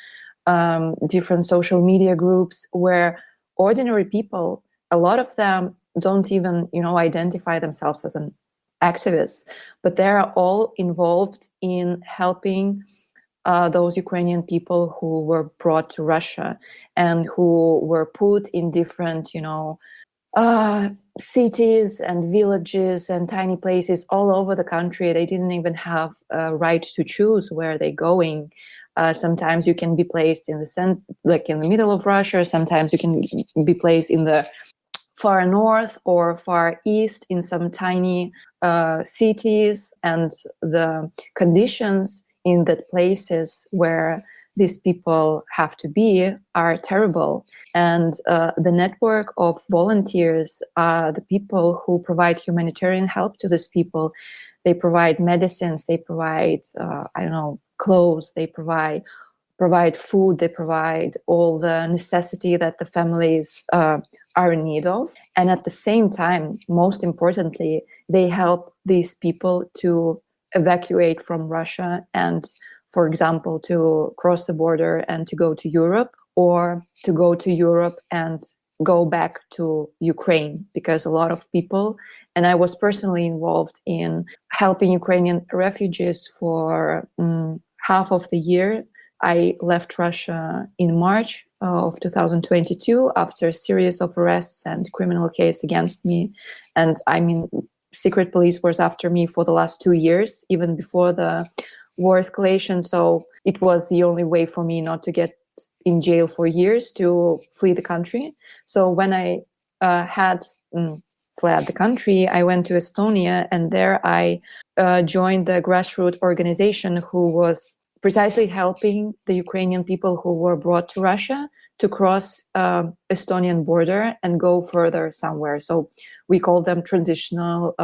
different social media groups where ordinary people, a lot of them don't even, identify themselves as an activist, but they're all involved in helping those Ukrainian people who were brought to Russia and who were put in different, cities and villages and tiny places all over the country. They didn't even have a right to choose where they're going. Sometimes you can be placed in in the middle of Russia. Sometimes you can be placed in the far north or far east in some tiny cities, and the conditions in the places where these people have to be are terrible. And the network of volunteers are the people who provide humanitarian help to these people. They provide medicines, they provide, clothes, they provide food, they provide all the necessity that the families are in need of. And at the same time, most importantly, they help these people to evacuate from Russia and, for example, to cross the border and to go to Europe, or to go to Europe and go back to Ukraine, because a lot of people, and I was personally involved in helping Ukrainian refugees for half of the year. I left Russia in March of 2022 after a series of arrests and criminal case against me. And secret police was after me for the last 2 years, even before the war escalation. So it was the only way for me not to get in jail for years, to flee the country. So when I had fled the country, I went to Estonia, and there I joined the grassroots organization who was precisely helping the Ukrainian people who were brought to Russia to cross Estonian border and go further somewhere. So we call them transitional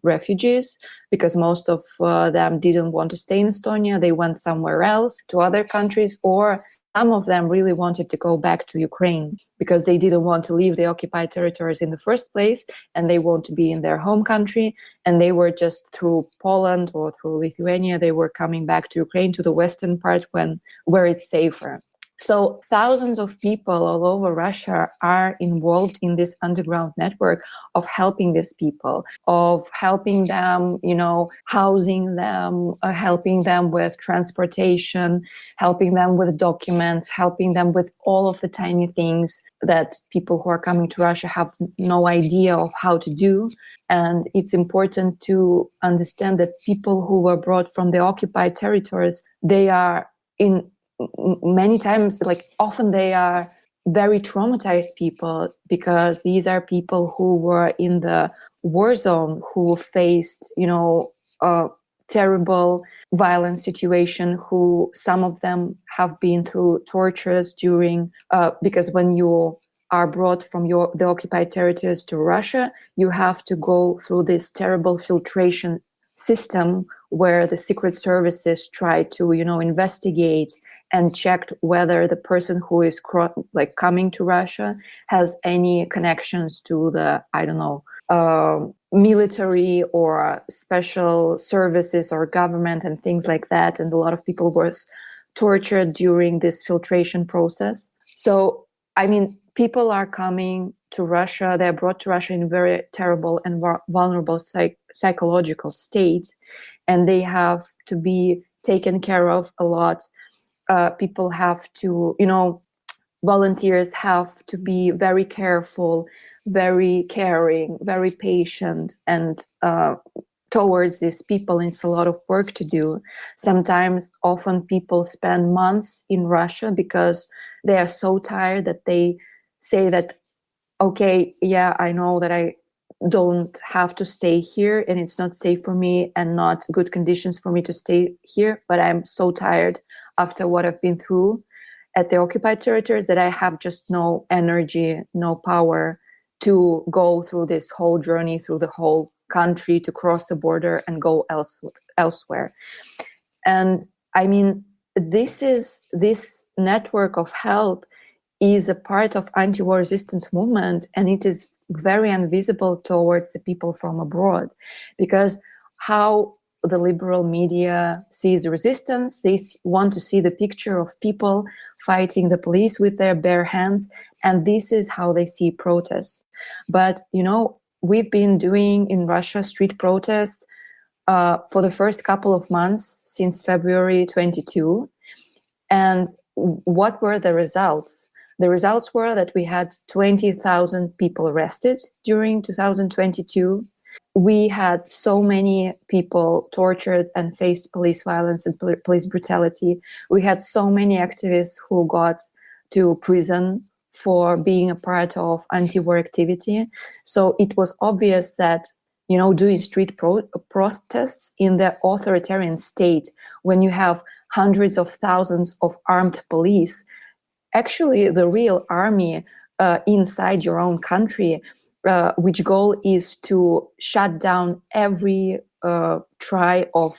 refugees, because most of them didn't want to stay in Estonia. They went somewhere else, to other countries, or some of them really wanted to go back to Ukraine because they didn't want to leave the occupied territories in the first place, and they want to be in their home country. And they were just through Poland or through Lithuania, they were coming back to Ukraine, to the western part where it's safer. So thousands of people all over Russia are involved in this underground network of helping these people, of helping them, housing them, helping them with transportation, helping them with documents, helping them with all of the tiny things that people who are coming to Russia have no idea of how to do. And it's important to understand that people who were brought from the occupied territories, they are many times, often they are very traumatized people, because these are people who were in the war zone, who faced, a terrible violent situation, who some of them have been through tortures during, because when you are brought from the occupied territories to Russia, you have to go through this terrible filtration system where the secret services try to, investigate and checked whether the person who is coming to Russia has any connections to the, military or special services or government and things like that. And a lot of people were tortured during this filtration process. So, people are coming to Russia. They're brought to Russia in very terrible and vulnerable psychological state, and they have to be taken care of a lot. People have to, volunteers have to be very careful, very caring, very patient, and towards these people, it's a lot of work to do. Often people spend months in Russia because they are so tired that they say that, okay, yeah, I know that I don't have to stay here and it's not safe for me and not good conditions for me to stay here, but I'm so tired after what I've been through at the occupied territories that I have just no energy, no power to go through this whole journey through the whole country, to cross the border and go elsewhere. And this network of help is a part of anti-war resistance movement, and it is very invisible towards the people from abroad, because how the liberal media sees resistance, they want to see the picture of people fighting the police with their bare hands, and this is how they see protests. But we've been doing in Russia street protests for the first couple of months since February 22, and what were the results? The results were that we had 20,000 people arrested during 2022. We had so many people tortured and faced police violence and police brutality. We had so many activists who got to prison for being a part of anti-war activity. So it was obvious that, doing street protests in the authoritarian state, when you have hundreds of thousands of armed police, actually the real army inside your own country, which goal is to shut down every try of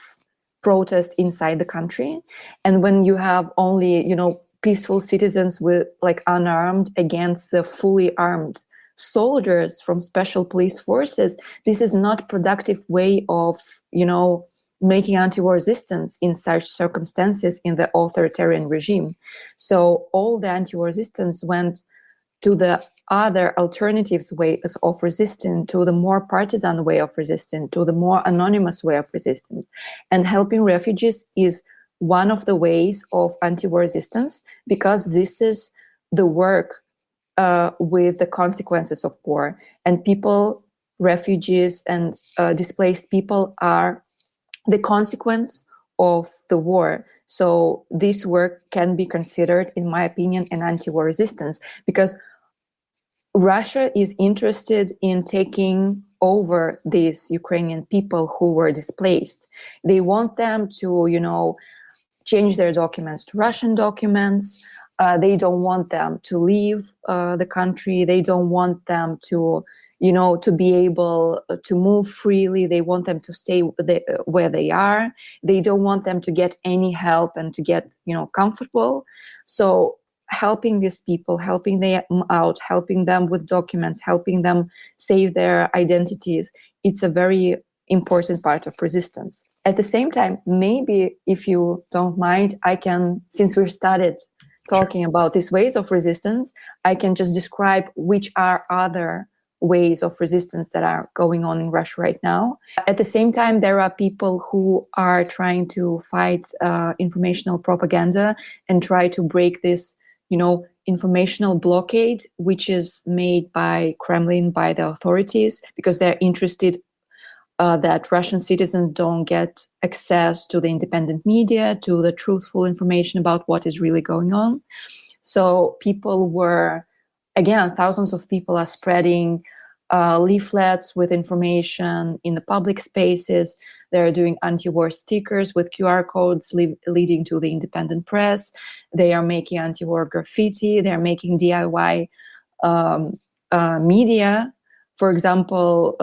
protest inside the country. And when you have only, peaceful citizens with unarmed against the fully armed soldiers from special police forces, this is not productive way of, making anti-war resistance in such circumstances in the authoritarian regime. So all the anti-war resistance went to the other alternatives ways of resisting, to the more partisan way of resisting, to the more anonymous way of resistance. And helping refugees is one of the ways of anti-war resistance, because this is the work with the consequences of war. And people, refugees and displaced people are the consequence of the war. So this work can be considered, in my opinion, an anti-war resistance, because Russia is interested in taking over these Ukrainian people who were displaced. They want them to, change their documents to Russian documents. They don't want them to leave the country. They don't want them to be able to move freely. They want them to stay where they are. They don't want them to get any help and to get, comfortable. So helping these people, helping them out, helping them with documents, helping them save their identities, it's a very important part of resistance. At the same time, maybe if you don't mind, I can, since we started talking about these ways of resistance, I can just describe which are other ways of resistance that are going on in Russia right now. At the same time, there are people who are trying to fight informational propaganda and try to break this, informational blockade, which is made by Kremlin, by the authorities, because they're interested that Russian citizens don't get access to the independent media, to the truthful information about what is really going on. So thousands of people are spreading leaflets with information in the public spaces. They're doing anti-war stickers with QR codes leading to the independent press. They are making anti-war graffiti. They're making DIY media. For example,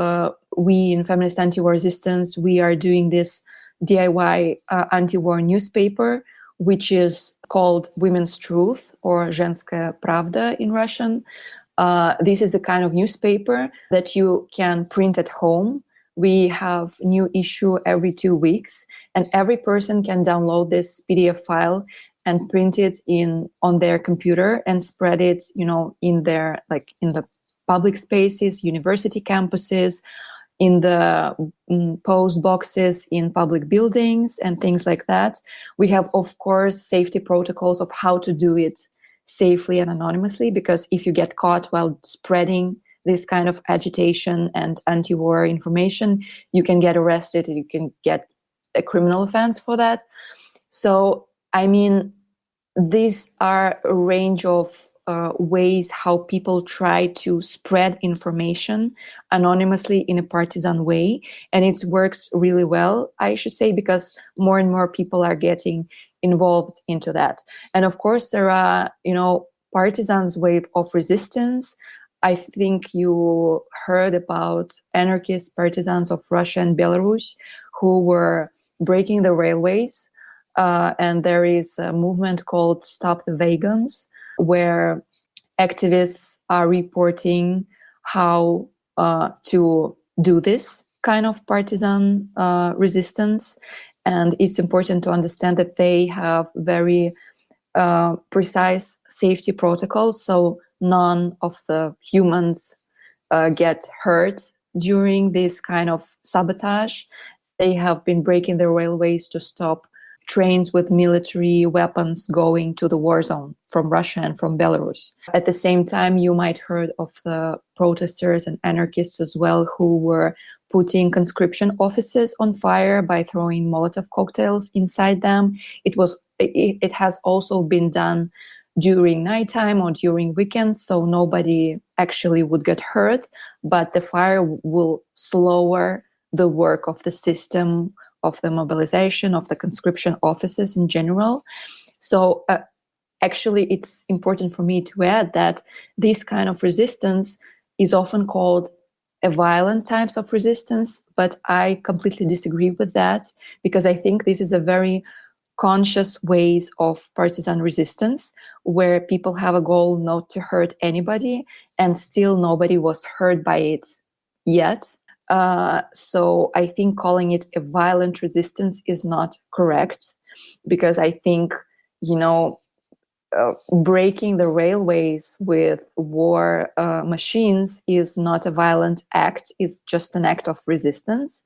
we in Feminist Anti-War Resistance, we are doing this DIY anti-war newspaper, which is called Women's Truth or Женская Правда in Russian. This is the kind of newspaper that you can print at home. We have new issue every 2 weeks, and every person can download this PDF file and print it on their computer and spread it, in their, in the public spaces, university campuses, in the post boxes in public buildings and things like that. We have, of course, safety protocols of how to do it safely and anonymously, because if you get caught while spreading this kind of agitation and anti-war information, you can get arrested and you can get a criminal offense for that. So, these are a range of ways how people try to spread information anonymously in a partisan way. And it works really well, I should say, because more and more people are getting involved into that. And of course, there are, partisans' way of resistance. I think you heard about anarchist partisans of Russia and Belarus who were breaking the railways. And there is a movement called Stop the Wagons, where activists are reporting how to do this kind of partisan resistance. And it's important to understand that they have very precise safety protocols, so none of the humans get hurt during this kind of sabotage. They have been breaking the railways to stop trains with military weapons going to the war zone from Russia and from Belarus. At the same time, you might heard of the protesters and anarchists as well who were putting conscription offices on fire by throwing Molotov cocktails inside them. It has also been done during nighttime or during weekends, so nobody actually would get hurt, but the fire will slower the work of the system, of the mobilization, of the conscription offices in general. So actually, it's important for me to add that this kind of resistance is often called a violent types of resistance, but I completely disagree with that, because I think this is a very conscious ways of partisan resistance where people have a goal not to hurt anybody, and still nobody was hurt by it yet. So I think calling it a violent resistance is not correct, because I think, breaking the railways with war machines is not a violent act, it's just an act of resistance.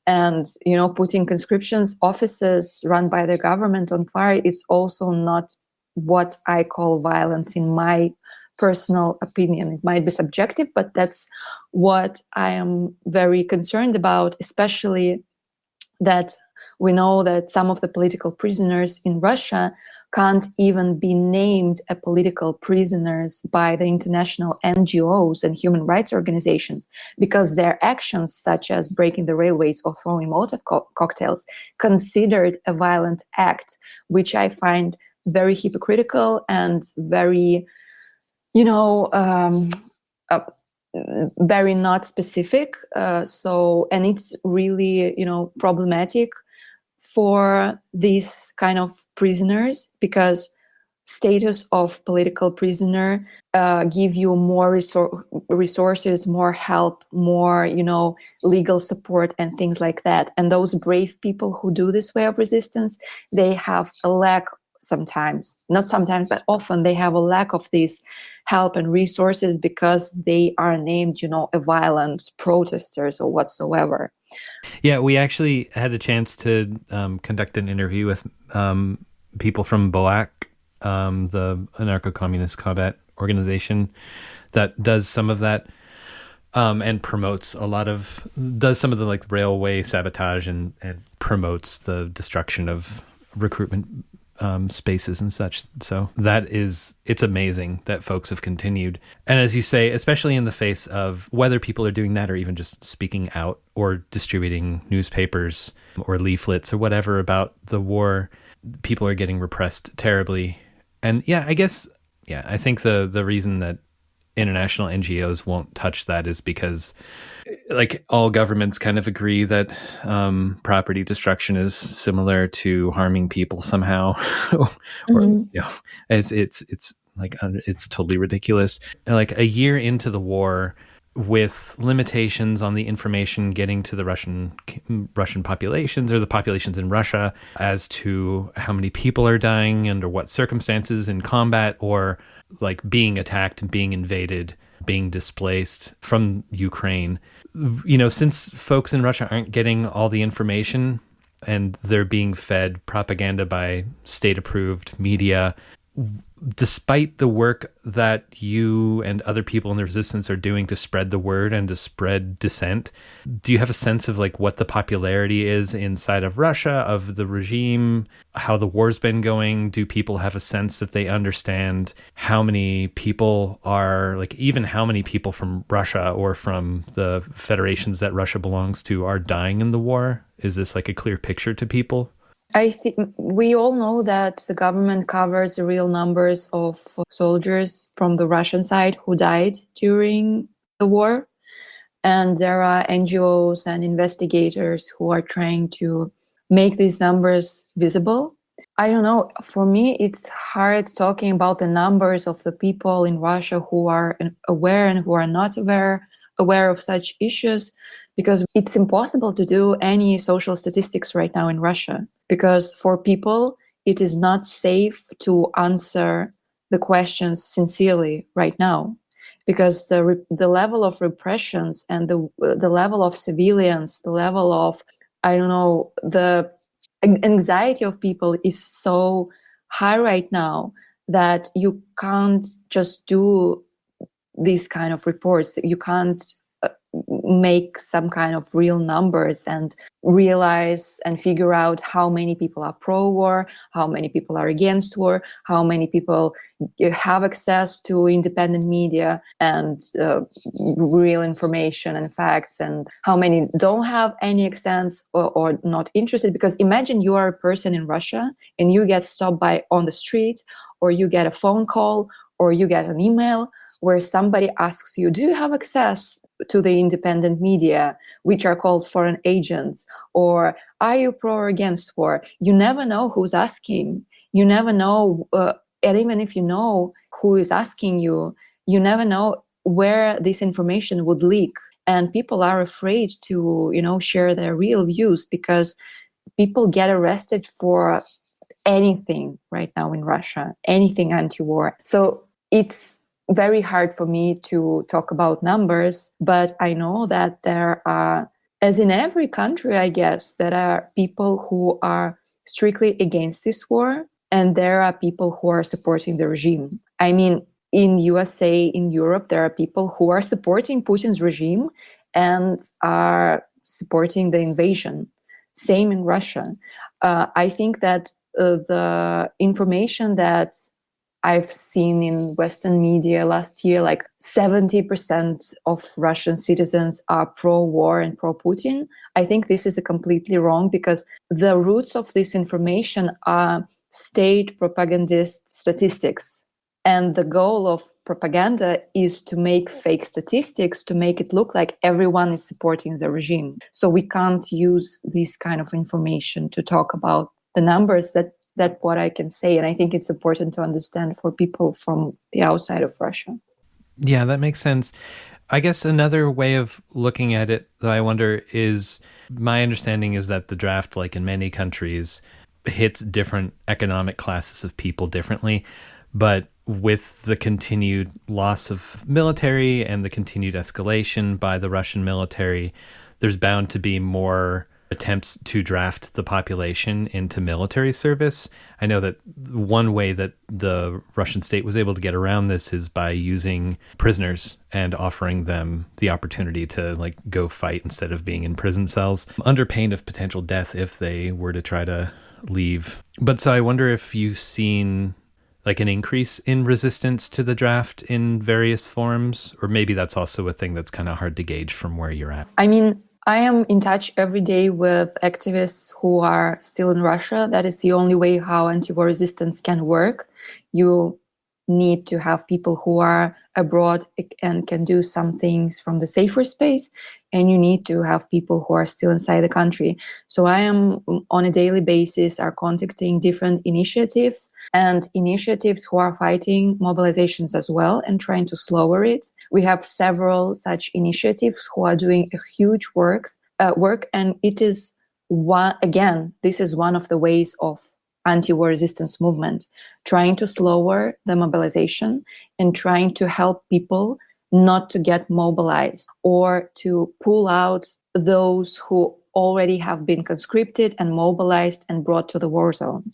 And, putting conscription offices run by the government on fire is also not what I call violence in my personal opinion. It might be subjective, but that's what I am very concerned about, especially that We know that some of the political prisoners in Russia can't even be named a political prisoners by the international NGOs and human rights organizations, because their actions, such as breaking the railways or throwing Molotov cocktails, considered a violent act, which I find very hypocritical and very, very not specific. And it's really, problematic for these kind of prisoners, because status of political prisoner give you more resources, more help, more legal support and things like that. And those brave people who do this way of resistance, they have a lack sometimes, not sometimes, but often they have a lack of this help and resources because they are named, a violent protesters or whatsoever. Yeah, we actually had a chance to conduct an interview with people from BOAC, the anarcho-communist combat organization that does some of that and promotes does some of the railway sabotage and promotes the destruction of recruitment spaces and such. So it's amazing that folks have continued. And as you say, especially in the face of whether people are doing that or even just speaking out or distributing newspapers or leaflets or whatever about the war, people are getting repressed terribly. And I think the reason that international NGOs won't touch that is because all governments kind of agree that property destruction is similar to harming people somehow, or it's totally ridiculous. A year into the war, with limitations on the information getting to the Russian populations or the populations in Russia as to how many people are dying under what circumstances in combat, or being attacked and being invaded, being displaced from Ukraine. Since folks in Russia aren't getting all the information and they're being fed propaganda by state-approved media, despite the work that you and other people in the resistance are doing to spread the word and to spread dissent, do you have a sense of what the popularity is inside of Russia, of the regime, how the war's been going? Do people have a sense that they understand how many people are, even how many people from Russia or from the federations that Russia belongs to are dying in the war? Is this a clear picture to people? I think we all know that the government covers the real numbers of soldiers from the Russian side who died during the war. And there are NGOs and investigators who are trying to make these numbers visible. I don't know. For me, it's hard talking about the numbers of the people in Russia who are aware and who are not aware of such issues, because it's impossible to do any social statistics right now in Russia. Because for people, it is not safe to answer the questions sincerely right now, because the level of repressions and the level of civilians, the level of, the anxiety of people is so high right now that you can't just do these kind of reports. You can't make some kind of real numbers and realize and figure out how many people are pro-war, how many people are against war, how many people have access to independent media and real information and facts, and how many don't have any access or not interested. Because imagine you are a person in Russia and you get stopped by on the street, or you get a phone call, or you get an email where somebody asks you, do you have access to the independent media, which are called foreign agents? Or are you pro or against war? You never know who's asking. You never know, and even if you know who is asking you, you never know where this information would leak. And people are afraid to, share their real views, because people get arrested for anything right now in Russia, anything anti-war. So it's very hard for me to talk about numbers, but I know that there are, as in every country, I guess, there are people who are strictly against this war, and there are people who are supporting the regime. I mean, in USA, in Europe, there are people who are supporting Putin's regime and are supporting the invasion. Same in Russia. I think that the information that I've seen in Western media last year, like 70% of Russian citizens are pro-war and pro-Putin. I think this is completely wrong, because the roots of this information are state propagandist statistics. And the goal of propaganda is to make fake statistics, to make it look like everyone is supporting the regime. So we can't use this kind of information to talk about the numbers. That's what I can say. And I think it's important to understand for people from the outside of Russia. Yeah, that makes sense. I guess another way of looking at it that I wonder is, my understanding is that the draft, like in many countries, hits different economic classes of people differently. But with the continued loss of military and the continued escalation by the Russian military, there's bound to be more attempts to draft the population into military service. I know that one way that the Russian state was able to get around this is by using prisoners and offering them the opportunity to like go fight instead of being in prison cells, under pain of potential death if they were to try to leave. But so I wonder if you've seen like an increase in resistance to the draft in various forms, or maybe that's also a thing that's kind of hard to gauge from where you're at. I mean, I am in touch every day with activists who are still in Russia. That is the only way how anti-war resistance can work. You need to have people who are abroad and can do some things from the safer space, and you need to have people who are still inside the country. So I am on a daily basis are contacting different initiatives who are fighting mobilizations as well and trying to slower it. We have several such initiatives who are doing a huge work, and it is this is one of the ways of anti-war resistance movement, trying to slower the mobilization and trying to help people not to get mobilized or to pull out those who already have been conscripted and mobilized and brought to the war zone.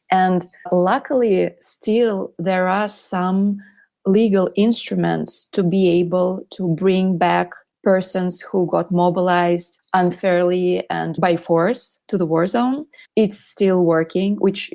And luckily, still, there are some legal instruments to be able to bring back persons who got mobilized unfairly and by force to the war zone. It's still working, which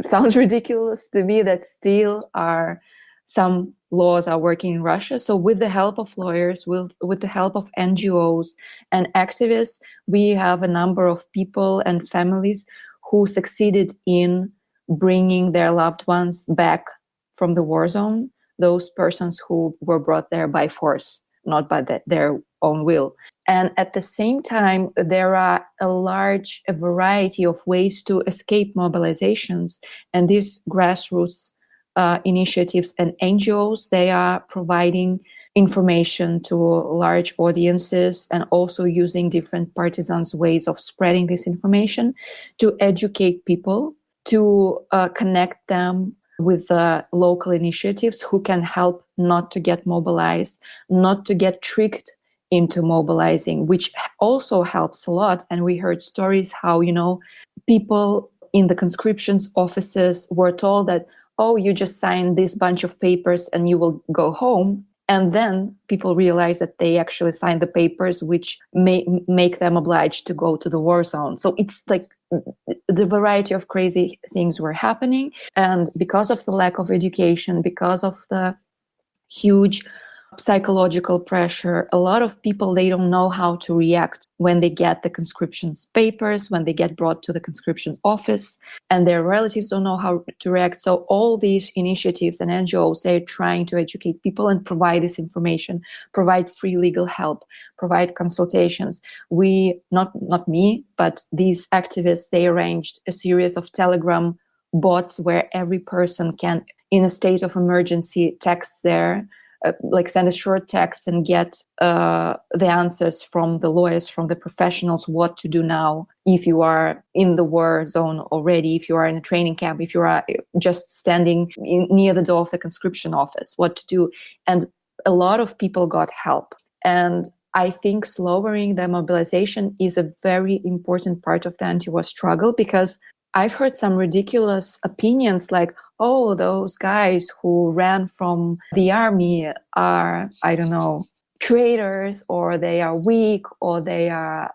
sounds ridiculous to me that still are some laws are working in Russia. So with the help of lawyers, with the help of NGOs and activists, we have a number of people and families who succeeded in bringing their loved ones back from the war zone, those persons who were brought there by force, not by their own will. And at the same time, there are a variety of ways to escape mobilizations. And these grassroots initiatives and NGOs, they are providing information to large audiences and also using different partisans' ways of spreading this information to educate people, to connect them with local initiatives who can help not to get mobilized, not to get tricked into mobilizing, which also helps a lot. And we heard stories how, people in the conscriptions offices were told that, oh, you just sign this bunch of papers and you will go home. And then people realize that they actually signed the papers which make them obliged to go to the war zone. So it's like the variety of crazy things were happening. And because of the lack of education, because of the huge psychological pressure, a lot of people, they don't know how to react when they get the conscription papers, when they get brought to the conscription office, and their relatives don't know how to react. So all these initiatives and NGOs, they're trying to educate people and provide this information, provide free legal help, provide consultations. Not me, but these activists, they arranged a series of Telegram bots where every person can, in a state of emergency, text their send a short text and get the answers from the lawyers, from the professionals, what to do now if you are in the war zone already, if you are in a training camp, if you are just standing near the door of the conscription office, what to do. And a lot of people got help. And I think slowing the mobilization is a very important part of the anti-war struggle, because I've heard some ridiculous opinions like, oh, those guys who ran from the army are, I don't know, traitors, or they are weak, or they are,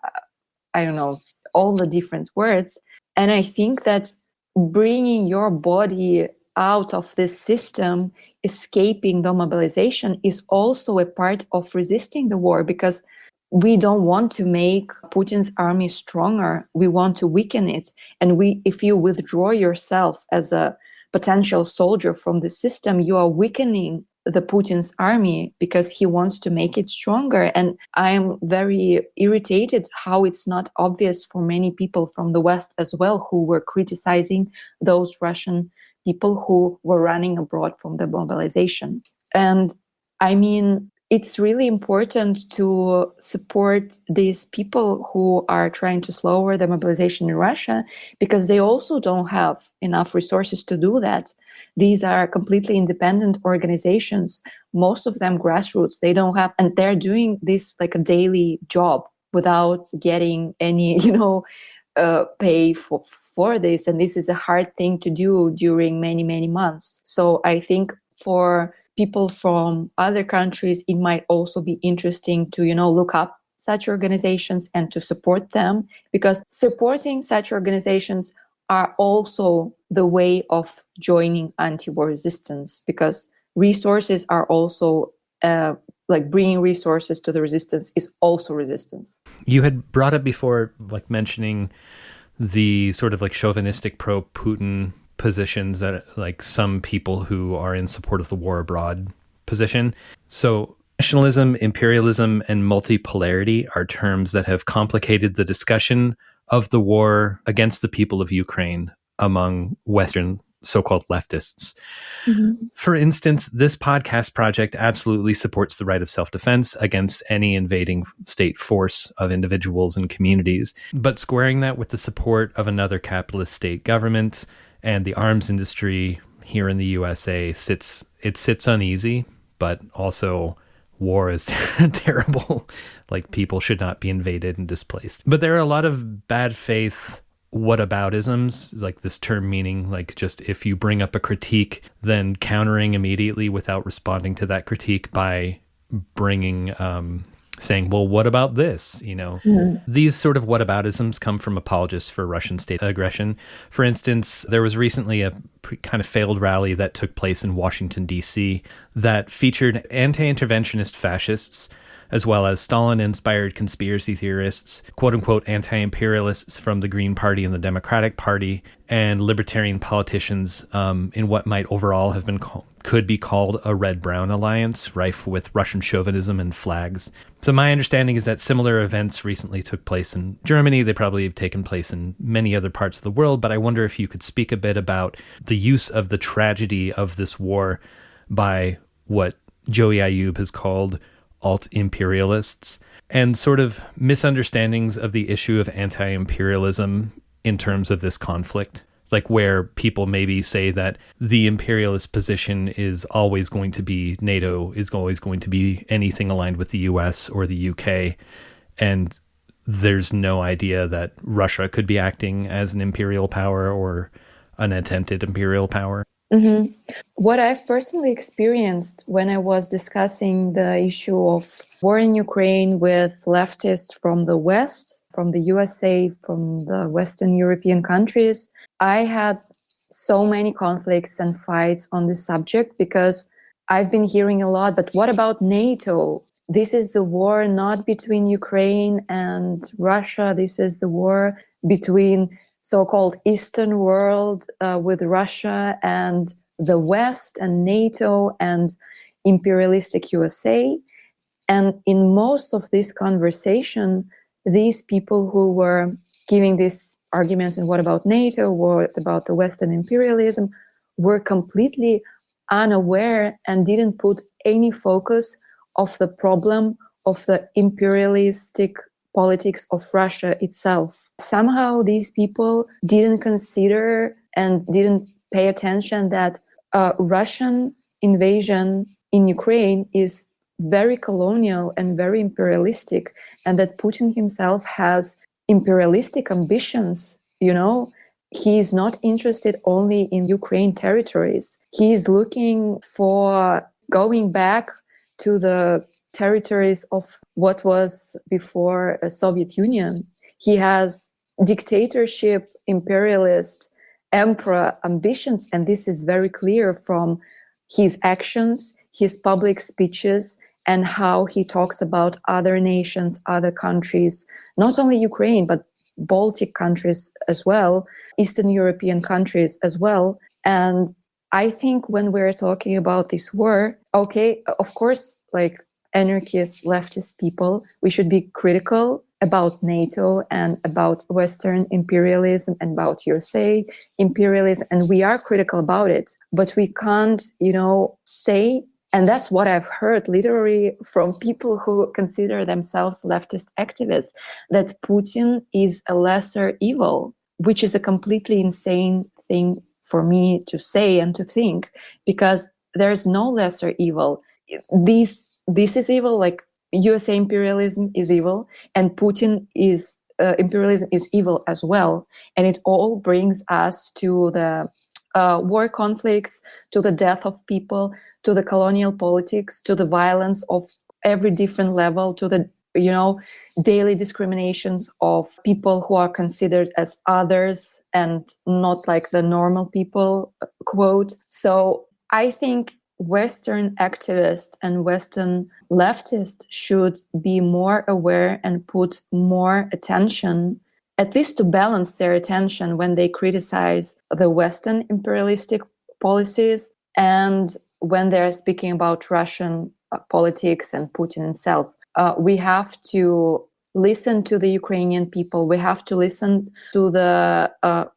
I don't know, all the different words. And I think that bringing your body out of this system, escaping the mobilization, is also a part of resisting the war, because we don't want to make Putin's army stronger. We want to weaken it. And if you withdraw yourself as a potential soldier from the system, you are weakening the Putin's army because he wants to make it stronger. And I am very irritated how it's not obvious for many people from the West as well, who were criticizing those Russian people who were running abroad from the mobilization. And I mean, it's really important to support these people who are trying to slow the mobilization in Russia, because they also don't have enough resources to do that. These are completely independent organizations, most of them grassroots. They don't have, and they're doing this like a daily job without getting any, pay for this. And this is a hard thing to do during many, many months. So I think for people from other countries, it might also be interesting to, look up such organizations and to support them, because supporting such organizations are also the way of joining anti-war resistance, because resources are also bringing resources to the resistance is also resistance. You had brought up before, mentioning the sort of chauvinistic pro-Putin positions that some people who are in support of the war abroad position. So nationalism, imperialism, and multipolarity are terms that have complicated the discussion of the war against the people of Ukraine among Western so-called leftists. Mm-hmm. For instance, this podcast project absolutely supports the right of self-defense against any invading state force of individuals and communities. But squaring that with the support of another capitalist state government and the arms industry here in the USA sits uneasy, but also war is terrible. People should not be invaded and displaced. But there are a lot of bad faith whataboutisms, this term meaning just if you bring up a critique, then countering immediately without responding to that critique by bringing saying, well, what about this? These sort of whataboutisms come from apologists for Russian state aggression. For instance, there was recently a kind of failed rally that took place in Washington, D.C. that featured anti-interventionist fascists, as well as Stalin-inspired conspiracy theorists, quote-unquote anti-imperialists from the Green Party and the Democratic Party, and libertarian politicians in what might overall have been could be called a red-brown alliance, rife with Russian chauvinism and flags. So my understanding is that similar events recently took place in Germany. They probably have taken place in many other parts of the world, but I wonder if you could speak a bit about the use of the tragedy of this war by what Joey Ayoub has called alt-imperialists, and sort of misunderstandings of the issue of anti-imperialism in terms of this conflict, where people maybe say that the imperialist position is always going to be NATO, is always going to be anything aligned with the US or the UK, and there's no idea that Russia could be acting as an imperial power or an attempted imperial power. Mm-hmm. What I've personally experienced when I was discussing the issue of war in Ukraine with leftists from the West, from the USA, from the Western European countries, I had so many conflicts and fights on this subject, because I've been hearing a lot, but what about NATO? This is the war not between Ukraine and Russia. This is the war between so-called Eastern world with Russia and the West and NATO and imperialistic USA. And in most of this conversation, these people who were giving these arguments, and what about NATO, what about the Western imperialism, were completely unaware and didn't put any focus of the problem of the imperialistic politics of Russia itself. Somehow these people didn't consider and didn't pay attention that Russian invasion in Ukraine is very colonial and very imperialistic, and that Putin himself has imperialistic ambitions. He is not interested only in Ukraine territories. He is looking for going back to the territories of what was before Soviet Union. He has dictatorship, imperialist, emperor ambitions. And this is very clear from his actions, his public speeches, and how he talks about other nations, other countries, not only Ukraine, but Baltic countries as well, Eastern European countries as well. And I think when we're talking about this war, okay, of course, like anarchist, leftist people, we should be critical about NATO and about Western imperialism and about USA imperialism. And we are critical about it, but we can't, say, and that's what I've heard literally from people who consider themselves leftist activists, that Putin is a lesser evil, which is a completely insane thing for me to say and to think, because there's no lesser evil. This is evil, like USA imperialism is evil, and Putin is imperialism is evil as well. And it all brings us to the war conflicts, to the death of people, to the colonial politics, to the violence of every different level, to the daily discriminations of people who are considered as others and not like the normal people, quote. So I think Western activists and Western leftists should be more aware and put more attention, at least to balance their attention when they criticize the Western imperialistic policies and when they're speaking about Russian politics and Putin himself. We have to listen to the Ukrainian people. We have to listen to the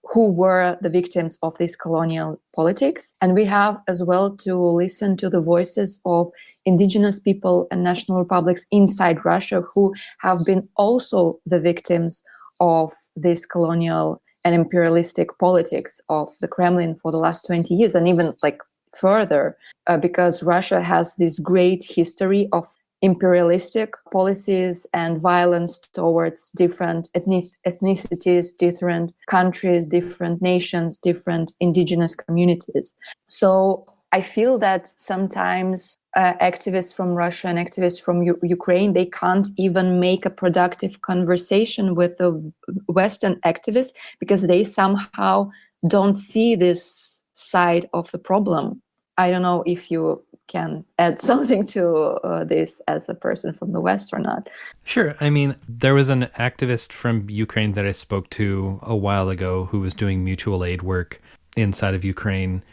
who were the victims of this colonial politics. And we have as well to listen to the voices of indigenous people and national republics inside Russia who have been also the victims of this colonial and imperialistic politics of the Kremlin for the last 20 years, and even like further, because Russia has this great history of imperialistic policies and violence towards different ethnicities, different countries, different nations, different indigenous communities. So I feel that sometimes activists from Russia and activists from Ukraine, they can't even make a productive conversation with the Western activists because they somehow don't see this side of the problem. I don't know if you can add something to this as a person from the West or not. Sure. I mean, there was an activist from Ukraine that I spoke to a while ago who was doing mutual aid work inside of Ukraine.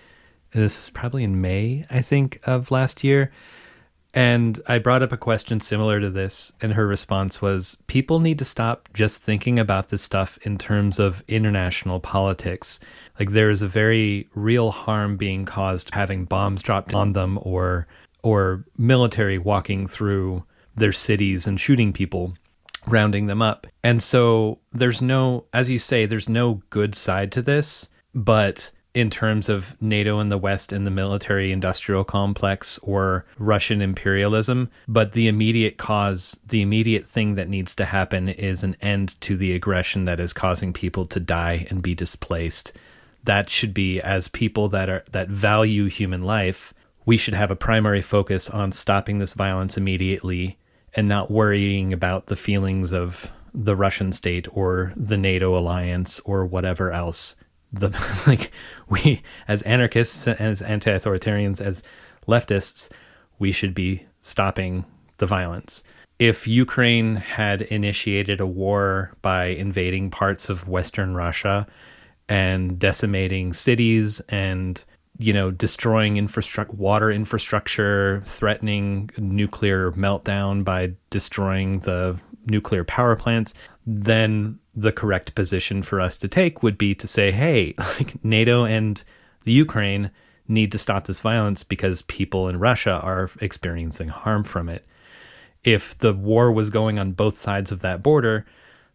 This is probably in May, I think, of last year. And I brought up a question similar to this, and her response was, people need to stop just thinking about this stuff in terms of international politics. Like, there is a very real harm being caused having bombs dropped on them or military walking through their cities and shooting people, rounding them up. And so there's no, as you say, there's no good side to this, but in terms of NATO and the West and the military industrial complex or Russian imperialism. But the immediate cause, the immediate thing that needs to happen is an end to the aggression that is causing people to die and be displaced. That should be, as people that value human life, we should have a primary focus on stopping this violence immediately and not worrying about the feelings of the Russian state or the NATO alliance or whatever else. We, as anarchists, as anti-authoritarians, as leftists, we should be stopping the violence. If Ukraine had initiated a war by invading parts of Western Russia and decimating cities and, destroying water infrastructure, threatening nuclear meltdown by destroying the nuclear power plants, then the correct position for us to take would be to say, hey, NATO and the Ukraine need to stop this violence because people in Russia are experiencing harm from it. If the war was going on both sides of that border,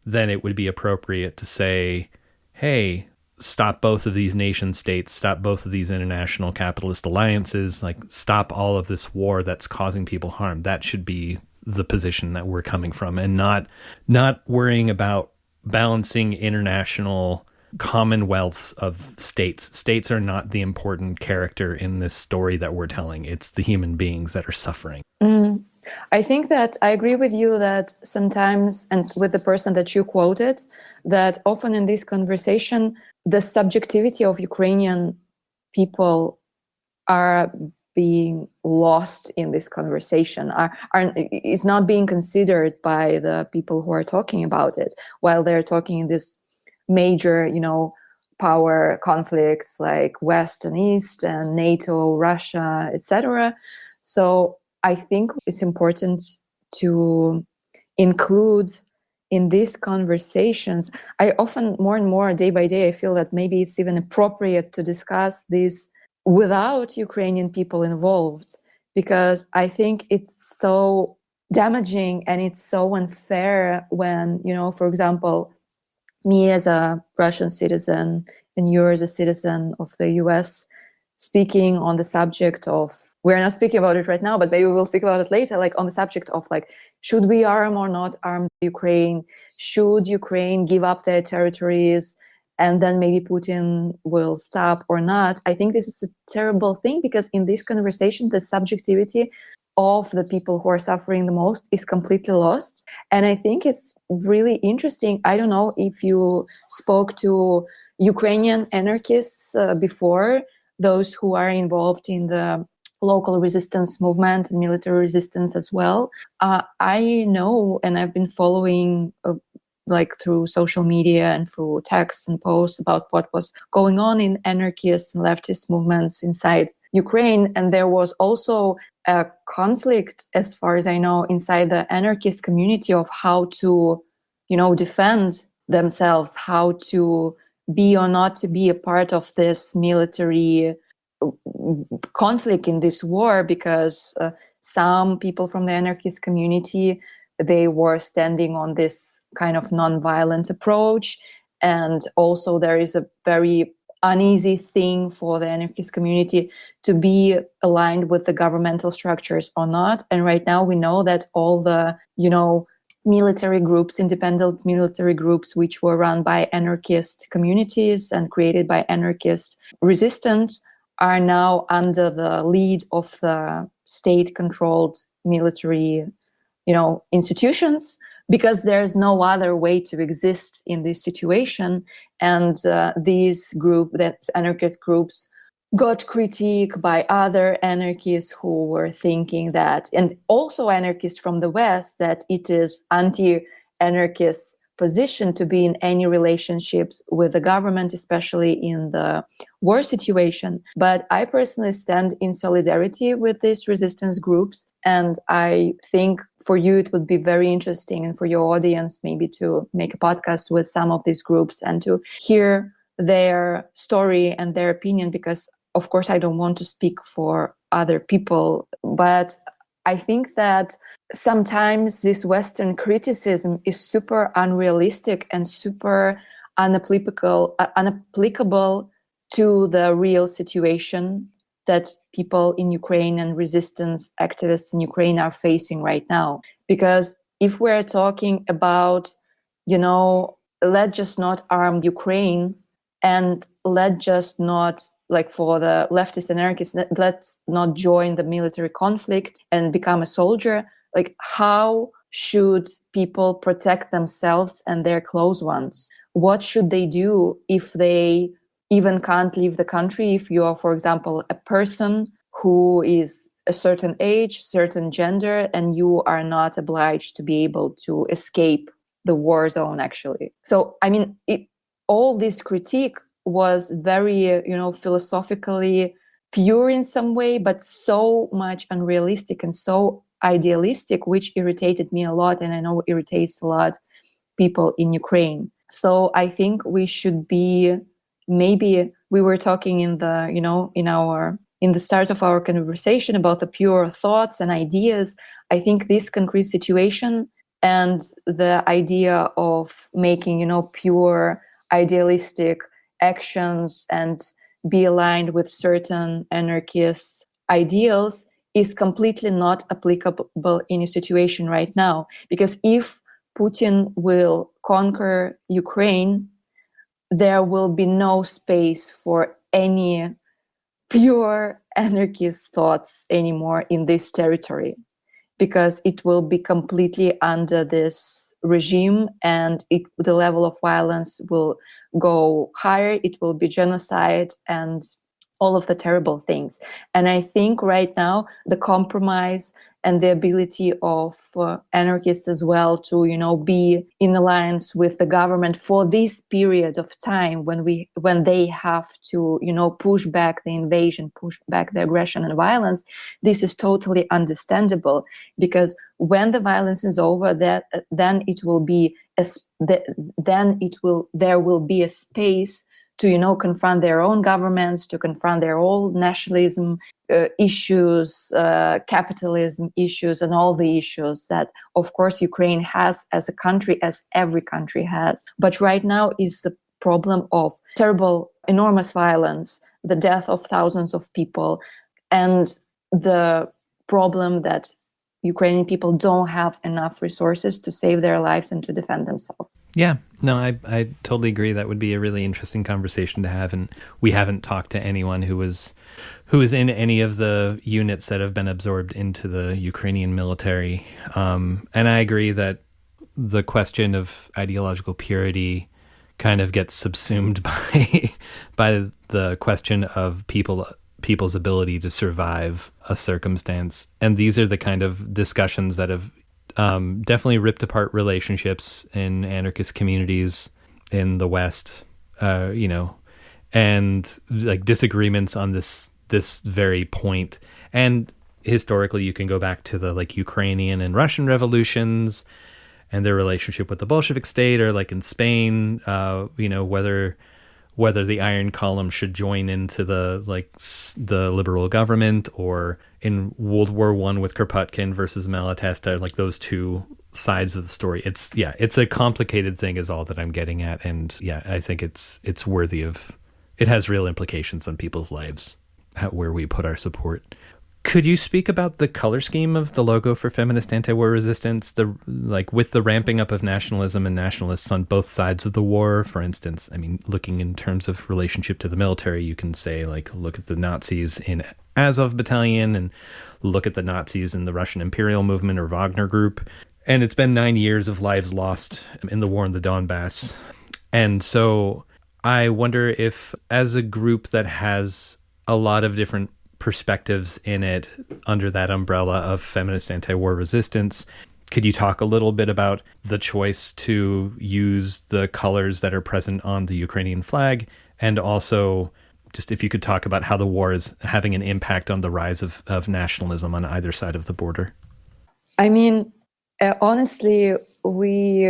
then it would be appropriate to say, hey, stop both of these nation states, stop both of these international capitalist alliances, stop all of this war that's causing people harm. That should be the position that we're coming from, and not worrying about balancing international commonwealths of states. States are not the important character in this story that we're telling. It's the human beings that are suffering. I think that I agree with you that sometimes, and with the person that you quoted, that often in this conversation, the subjectivity of Ukrainian people are being lost in this conversation, is not being considered by the people who are talking about it, while they're talking in this major, power conflicts like West and East and NATO, Russia, etc. So I think it's important to include in these conversations. I often, more and more, day by day, I feel that maybe it's even appropriate to discuss this without Ukrainian people involved, because I think it's so damaging and it's so unfair when, for example, me as a Russian citizen and you as a citizen of the US speaking on the subject of, we're not speaking about it right now, but maybe we'll speak about it later, like on the subject of like, should we arm or not arm Ukraine? Should Ukraine give up their territories? And then maybe Putin will stop or not. I think this is a terrible thing, because in this conversation, the subjectivity of the people who are suffering the most is completely lost. And I think it's really interesting. I don't know if you spoke to Ukrainian anarchists before, those who are involved in the local resistance movement and military resistance as well. I know, and I've been following like through social media and through texts and posts about what was going on in anarchist and leftist movements inside Ukraine. And there was also a conflict, as far as I know, inside the anarchist community of how to, defend themselves, how to be or not to be a part of this military conflict in this war, because some people from the anarchist community, they were standing on this kind of non-violent approach. And also there is a very uneasy thing for the anarchist community to be aligned with the governmental structures or not. And right now we know that all the, military groups, independent military groups, which were run by anarchist communities and created by anarchist resistance, are now under the lead of the state-controlled military institutions, because there's no other way to exist in this situation. And these anarchist groups got critiqued by other anarchists who were thinking that, and also anarchists from the West, that it is anti-anarchist position to be in any relationships with the government, especially in the war situation. But I personally stand in solidarity with these resistance groups. And I think for you, it would be very interesting, and for your audience, maybe to make a podcast with some of these groups and to hear their story and their opinion, because of course, I don't want to speak for other people, but I think that sometimes this Western criticism is super unrealistic and super unapplicable to the real situation that people in Ukraine and resistance activists in Ukraine are facing right now. Because if we're talking about, let's just not arm Ukraine, and let's just not, like for the leftist anarchists, let's not join the military conflict and become a soldier. Like, how should people protect themselves and their close ones? What should they do if they even can't leave the country? If you are, for example, a person who is a certain age, certain gender, and you are not obliged to be able to escape the war zone, actually. So, I mean, all this critique was very, philosophically pure in some way, but so much unrealistic and so idealistic, which irritated me a lot, and I know irritates a lot people in Ukraine. So I think we should be, maybe we were talking in the, in the start of our conversation about the pure thoughts and ideas. I think this concrete situation and the idea of making, pure idealistic actions and be aligned with certain anarchist ideals is completely not applicable in a situation right now. Because if Putin will conquer Ukraine, there will be no space for any pure anarchist thoughts anymore in this territory. because it will be completely under this regime, and the level of violence will go higher. It will be genocide and all of the terrible things. And I think right now the compromise and the ability of anarchists as well to, be in alliance with the government for this period of time when they have to, push back the invasion, push back the aggression and violence, this is totally understandable, because when the violence is over, then there will be a space to confront their own governments, to confront their own nationalism issues, capitalism issues, and all the issues that, of course, Ukraine has as a country, as every country has. But right now is the problem of terrible, enormous violence, the death of thousands of people, and the problem that Ukrainian people don't have enough resources to save their lives and to defend themselves. Yeah, no, I totally agree. That would be a really interesting conversation to have. And we haven't talked to anyone who is in any of the units that have been absorbed into the Ukrainian military. And I agree that the question of ideological purity kind of gets subsumed by the question of people's ability to survive a circumstance. And these are the kind of discussions that have definitely ripped apart relationships in anarchist communities in the West, and like disagreements on this very point. And historically, you can go back to the like Ukrainian and Russian revolutions and their relationship with the Bolshevik state, or like in Spain, whether the Iron Column should join into the liberal government, or in World War I with Kropotkin versus Malatesta, like those two sides of the story. It's a complicated thing is all that I'm getting at. And yeah, I think it's worthy of, it has real implications on people's lives, where we put our support. Could you speak about the color scheme of the logo for feminist anti-war resistance, with the ramping up of nationalism and nationalists on both sides of the war? For instance, I mean, looking in terms of relationship to the military, you can say, look at the Nazis in Azov Battalion and look at the Nazis in the Russian Imperial Movement or Wagner Group. And it's been 9 years of lives lost in the war in the Donbass. And so I wonder if, as a group that has a lot of different perspectives in it under that umbrella of feminist anti-war resistance, could you talk a little bit about the choice to use the colors that are present on the Ukrainian flag, and also just if you could talk about how the war is having an impact on the rise of nationalism on either side of the border? I mean, honestly, we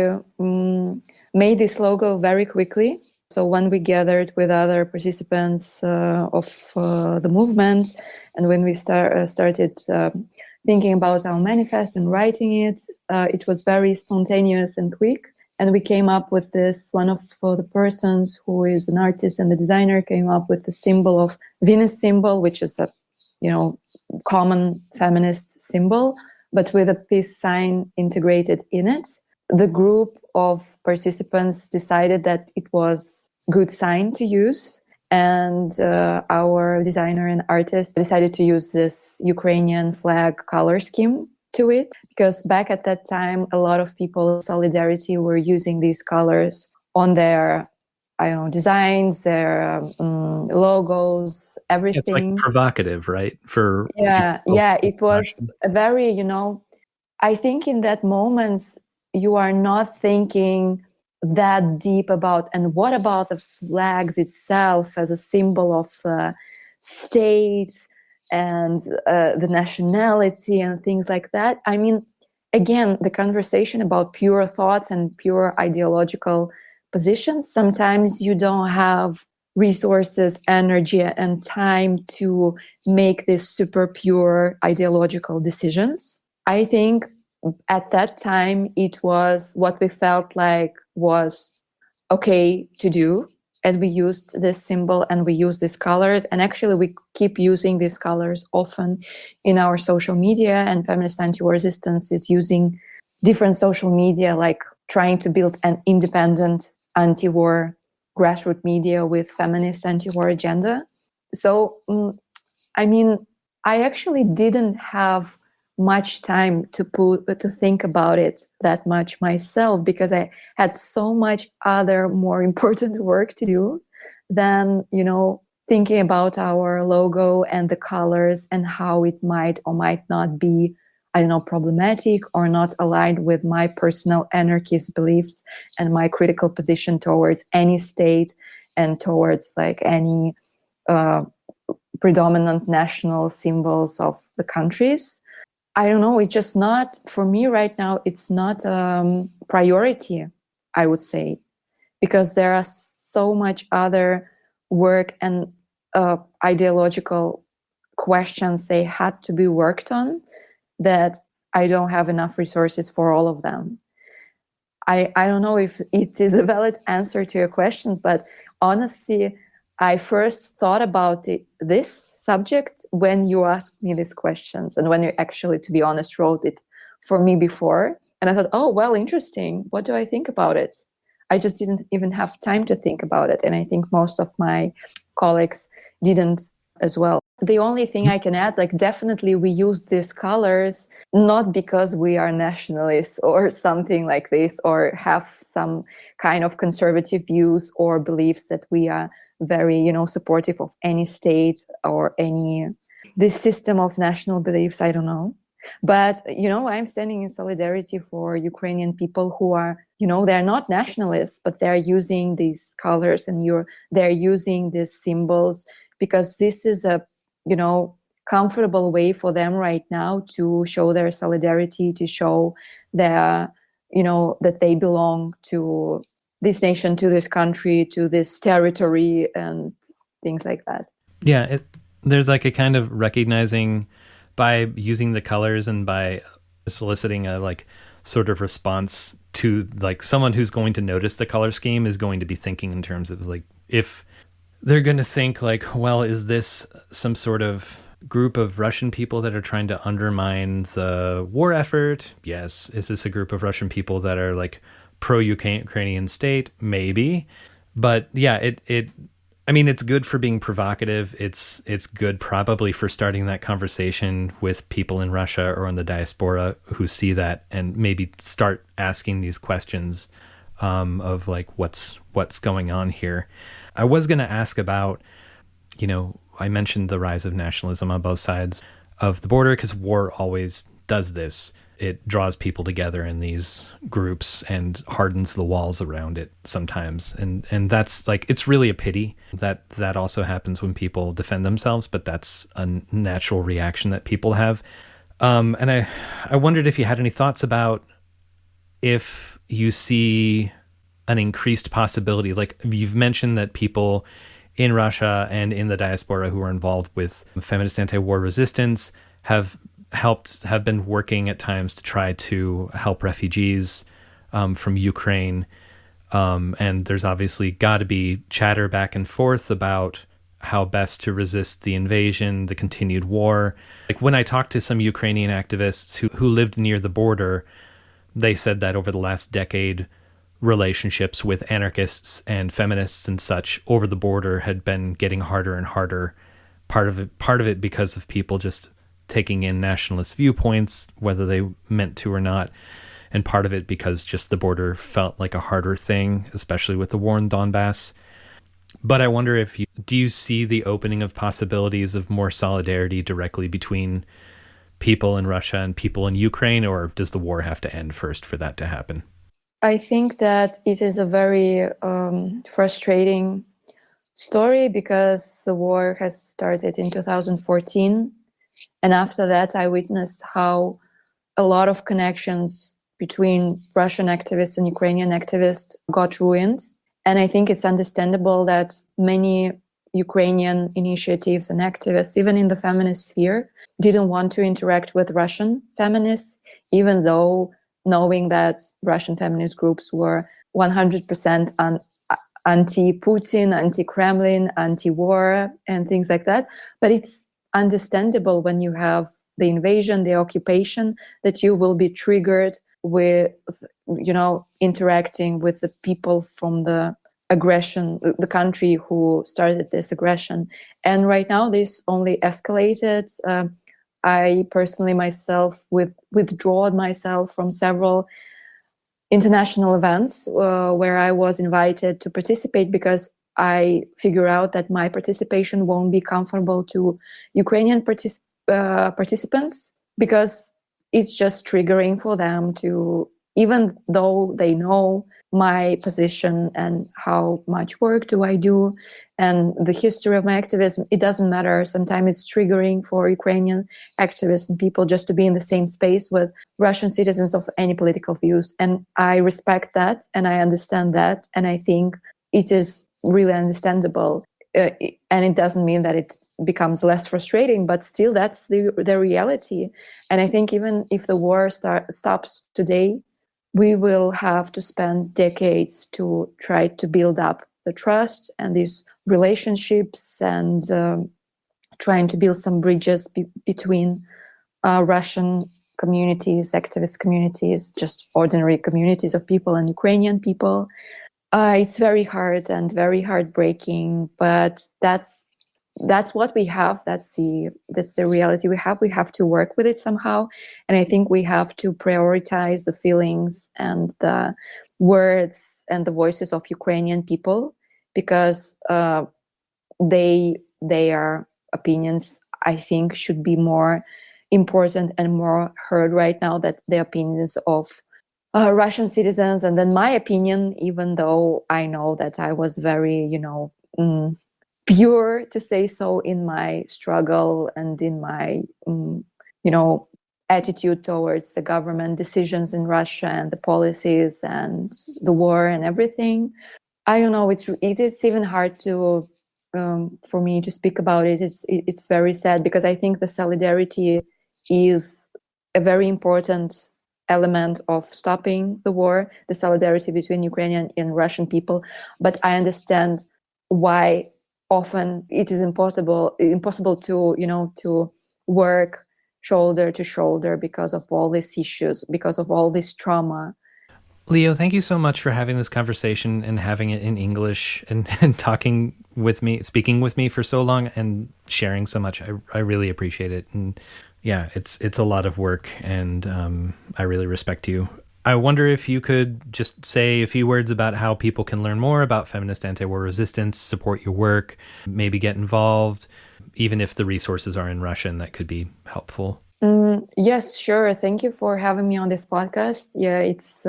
made this logo very quickly. So when we gathered with other participants of the movement, and when we started thinking about our manifest and writing it, it was very spontaneous and quick. And we came up with this, one of the persons who is an artist and the designer came up with the symbol of Venus symbol, which is a, common feminist symbol, but with a peace sign integrated in it. The group of participants decided that it was a good sign to use, and our designer and artist decided to use this Ukrainian flag color scheme to it, because back at that time, a lot of people in Solidarity were using these colors on their, designs, their logos, everything. It's like provocative, right? It was a very, I think in that moment, you are not thinking that deep about, and what about the flags itself as a symbol of states and the nationality and things like that. I mean, again, the conversation about pure thoughts and pure ideological positions, sometimes you don't have resources, energy, and time to make these super pure ideological decisions. I think at that time, it was what we felt like was okay to do. And we used this symbol and we used these colors. And actually, we keep using these colors often in our social media. And Feminist Anti-War Resistance is using different social media, like trying to build an independent anti-war grassroots media with feminist anti-war agenda. So, I actually didn't have much time to think about it that much myself, because I had so much other more important work to do than, thinking about our logo and the colors and how it might or might not be, problematic or not aligned with my personal anarchist beliefs and my critical position towards any state and towards like any predominant national symbols of the countries. I don't know. It's just not, for me right now, it's not priority, I would say, because there are so much other work and ideological questions they had to be worked on that I don't have enough resources for all of them. I don't know if it is a valid answer to your question, but honestly, I first thought about this subject when you asked me these questions and when you actually, to be honest, wrote it for me before. And I thought, oh, well, interesting. What do I think about it? I just didn't even have time to think about it. And I think most of my colleagues didn't as well. The only thing I can add, like definitely we use these colors not because we are nationalists or something like this, or have some kind of conservative views or beliefs that we are very, supportive of any state or this system of national beliefs. I don't know. But, I'm standing in solidarity for Ukrainian people who are, they're not nationalists, but they're using these colors and they're using these symbols because this is a, comfortable way for them right now to show their solidarity, to show their, that they belong to this nation, to this country, to this territory, and things like that. Yeah, there's like a kind of recognizing by using the colors and by soliciting a like sort of response to like someone who's going to notice the color scheme is going to be thinking in terms of like, if they're going to think like, well, is this some sort of group of Russian people that are trying to undermine the war effort? Yes. Is this a group of Russian people that are like pro-Ukrainian state? Maybe. But yeah, it's good for being provocative. It's good probably for starting that conversation with people in Russia or in the diaspora who see that and maybe start asking these questions of like, what's going on here? I was going to ask about, I mentioned the rise of nationalism on both sides of the border because war always does this. It draws people together in these groups and hardens the walls around it sometimes. And that's like, it's really a pity that also happens when people defend themselves, but that's a natural reaction that people have. And I wondered if you had any thoughts about if you see an increased possibility, like you've mentioned that people in Russia and in the diaspora who are involved with feminist anti-war resistance have been working at times to try to help refugees from Ukraine. And there's obviously got to be chatter back and forth about how best to resist the invasion, the continued war. Like when I talked to some Ukrainian activists who lived near the border, they said that over the last decade, relationships with anarchists and feminists and such over the border had been getting harder and harder. Part of it because of people just taking in nationalist viewpoints, whether they meant to or not. And part of it because just the border felt like a harder thing, especially with the war in Donbass. But I wonder do you see the opening of possibilities of more solidarity directly between people in Russia and people in Ukraine, or does the war have to end first for that to happen? I think that it is a very frustrating story because the war has started in 2014. And after that, I witnessed how a lot of connections between Russian activists and Ukrainian activists got ruined. And I think it's understandable that many Ukrainian initiatives and activists, even in the feminist sphere, didn't want to interact with Russian feminists, even though knowing that Russian feminist groups were 100% anti-Putin, anti-Kremlin, anti-war, and things like that. But it's understandable when you have the invasion, the occupation, that you will be triggered with, interacting with the people from the aggression, the country who started this aggression. And right now, this only escalated. I personally myself withdrawn myself from several international events where I was invited to participate because I figure out that my participation won't be comfortable to Ukrainian participants, because it's just triggering for them to, even though they know my position and how much work do I do and the history of my activism, it doesn't matter. Sometimes it's triggering for Ukrainian activists and people just to be in the same space with Russian citizens of any political views. And I respect that and I understand that. And I think it is really understandable. And it doesn't mean that it becomes less frustrating, but still that's the reality. And I think even if the war stops today, we will have to spend decades to try to build up the trust and these relationships and trying to build some bridges between Russian communities, activist communities, just ordinary communities of people and Ukrainian people. It's very hard and very heartbreaking, but that's what we have. That's the reality we have. We have to work with it somehow. And I think we have to prioritize the feelings and the words and the voices of Ukrainian people, because their opinions, I think, should be more important and more heard right now than the opinions of Russian citizens. And then my opinion, even though I know that I was very, pure, to say so, in my struggle and in my, attitude towards the government decisions in Russia and the policies and the war and everything. I don't know. It's even hard to for me to speak about it. It's very sad, because I think the solidarity is a very important element of stopping the war, the solidarity between Ukrainian and Russian people. But I understand why often it is impossible to work shoulder to shoulder because of all these issues, because of all this trauma. Leo, thank you so much for having this conversation and having it in English and talking with me, speaking with me for so long and sharing so much. I really appreciate it. And yeah, it's a lot of work, and I really respect you. I wonder if you could just say a few words about how people can learn more about feminist anti-war resistance, support your work, maybe get involved, even if the resources are in Russian, that could be helpful. Yes, sure. Thank you for having me on this podcast. Yeah, it's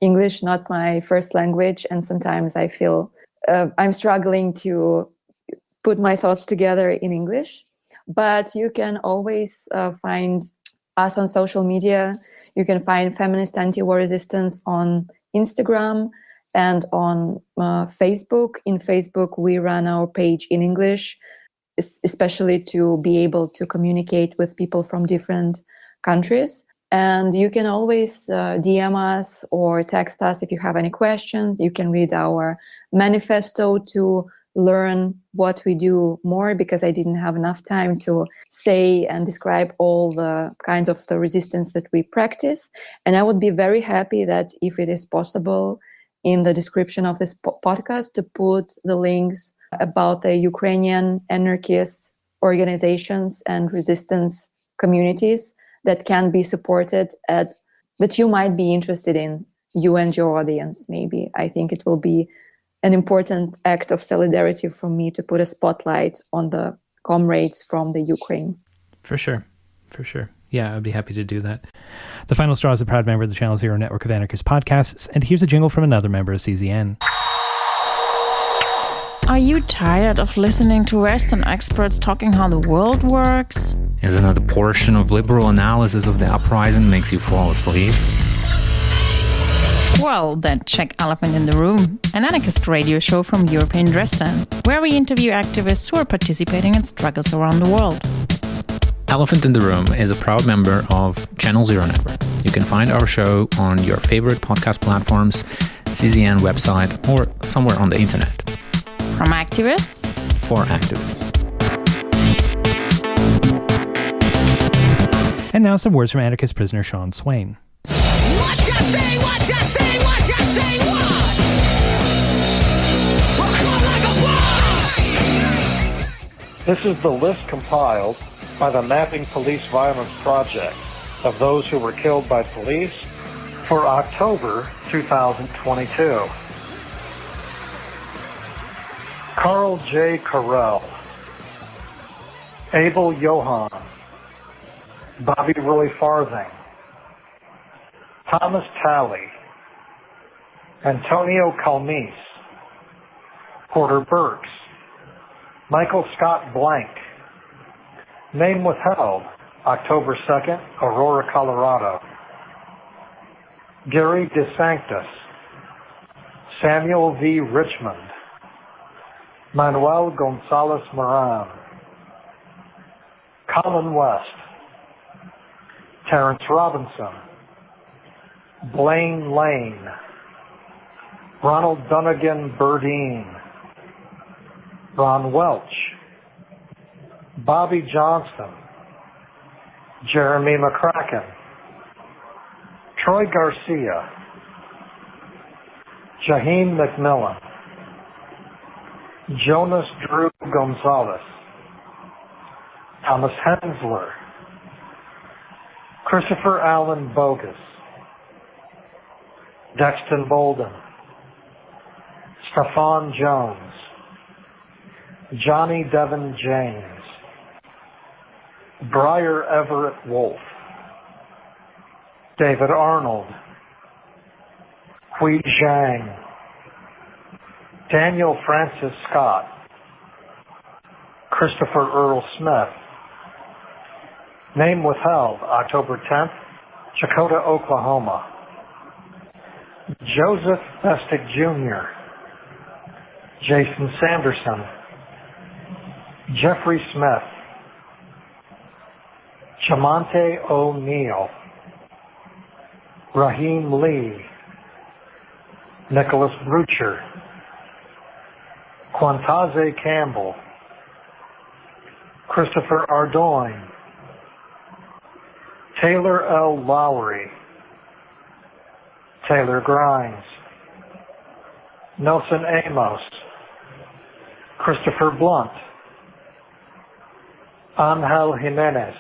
English, not my first language, and sometimes I feel I'm struggling to put my thoughts together in English. But you can always find us on social media. You can find Feminist Anti-War Resistance on Instagram and on Facebook. In Facebook, we run our page in English, especially to be able to communicate with people from different countries. And you can always DM us or text us if you have any questions. You can read our manifesto to learn what we do more, because I didn't have enough time to say and describe all the kinds of the resistance that we practice. And I would be very happy that if it is possible in the description of this podcast to put the links about the Ukrainian anarchist organizations and resistance communities that can be supported that you might be interested in, you and your audience maybe. I think it will be an important act of solidarity from me to put a spotlight on the comrades from the Ukraine. For sure. Yeah, I'd be happy to do that. The Final Straw is a proud member of the Channel Zero network of anarchist podcasts, and here's a jingle from another member of CZN. Are you tired of listening to Western experts talking how the world works? Isn't it a portion of liberal analysis of the uprising makes you fall asleep? Well, then check Elephant in the Room, an anarchist radio show from European Dresden, where we interview activists who are participating in struggles around the world. Elephant in the Room is a proud member of Channel Zero Network. You can find our show on your favorite podcast platforms, CZN website, or somewhere on the internet. From activists for activists. And now some words from anarchist prisoner Sean Swain. What you say, what you say, what you say, what? We'll come like a block. This is the list compiled by the Mapping Police Violence Project of those who were killed by police for October 2022. Carl J. Carell, Abel Johann, Bobby Roy Farthing, Thomas Talley, Antonio Calmes, Porter Burks, Michael Scott Blank, name withheld, October 2nd, Aurora, Colorado. Gary DeSanctis, Samuel V. Richmond, Manuel Gonzalez Moran, Colin West, Terrence Robinson, Blaine Lane, Ronald Dunnigan Burdine, Ron Welch, Bobby Johnston, Jeremy McCracken, Troy Garcia, Jaheim McMillan, Jonas Drew Gonzalez, Thomas Hensler, Christopher Allen Bogus, Dexton Bolden, Stefan Jones, Johnny Devin James, Briar Everett Wolf, David Arnold, Hui Zhang, Daniel Francis Scott, Christopher Earl Smith, name withheld, October 10th, Chakota, Oklahoma. Joseph Bestick Jr., Jason Sanderson, Jeffrey Smith, Chamonte O'Neill, Raheem Lee, Nicholas Brucher, Quantaze Campbell, Christopher Ardoin, Taylor L. Lowry, Taylor Grimes, Nelson Amos, Christopher Blunt, Angel Jimenez,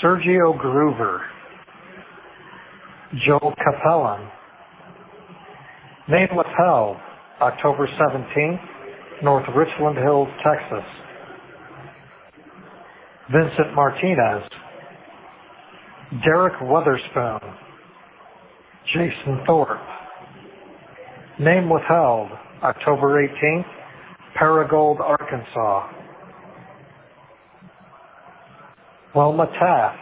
Sergio Groover, Joel Capellan, name withheld, October 17th, North Richland Hills, Texas. Vincent Martinez, Derek Weatherspoon, Jason Thorpe, name withheld, October 18th, Paragould, Arkansas. Wilma Taft,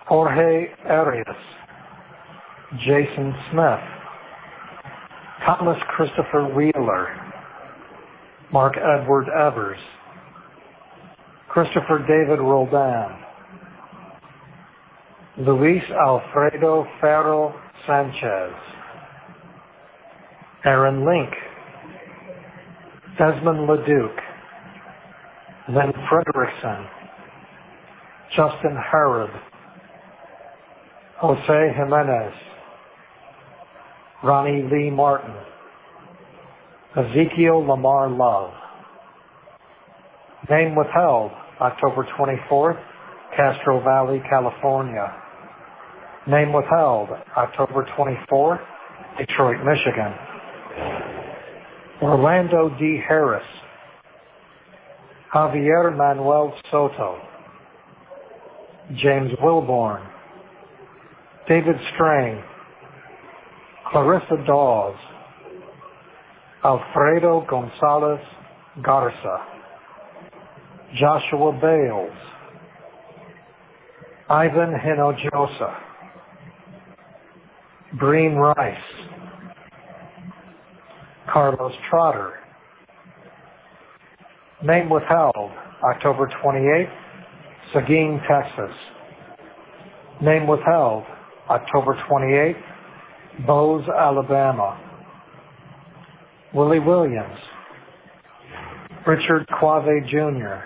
Jorge Arias, Jason Smith, Thomas Christopher Wheeler, Mark Edward Evers, Christopher David Roldan, Luis Alfredo Ferro Sanchez, Aaron Link, Desmond LeDuc, Lynn Frederickson, Justin Harrod, Jose Jimenez, Ronnie Lee Martin, Ezekiel Lamar Love. Name withheld, October 24th, Castro Valley, California. Name withheld, October 24th, Detroit, Michigan. Orlando D. Harris, Javier Manuel Soto, James Wilborn, David Strang, Clarissa Dawes, Alfredo Gonzalez Garza, Joshua Bales, Ivan Hinojosa, Breen Rice, Carlos Trotter. Name withheld, October 28th, Seguin, Texas. Name withheld, October 28th, Bose, Alabama. Willie Williams, Richard Quave Jr.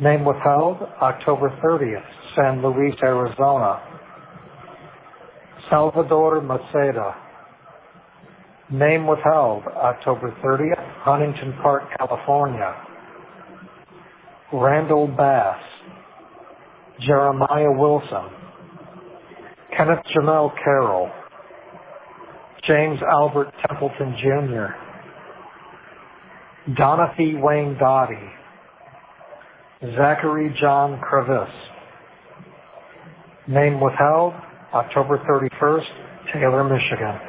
Name withheld, October 30th, San Luis, Arizona. Salvador Maceda. Name withheld, October 30th, Huntington Park, California. Randall Bass, Jeremiah Wilson, Kenneth Jamel Carroll, James Albert Templeton Jr., Donathy Wayne Dottie, Zachary John Crevice. Name withheld, October 31st, Taylor, Michigan.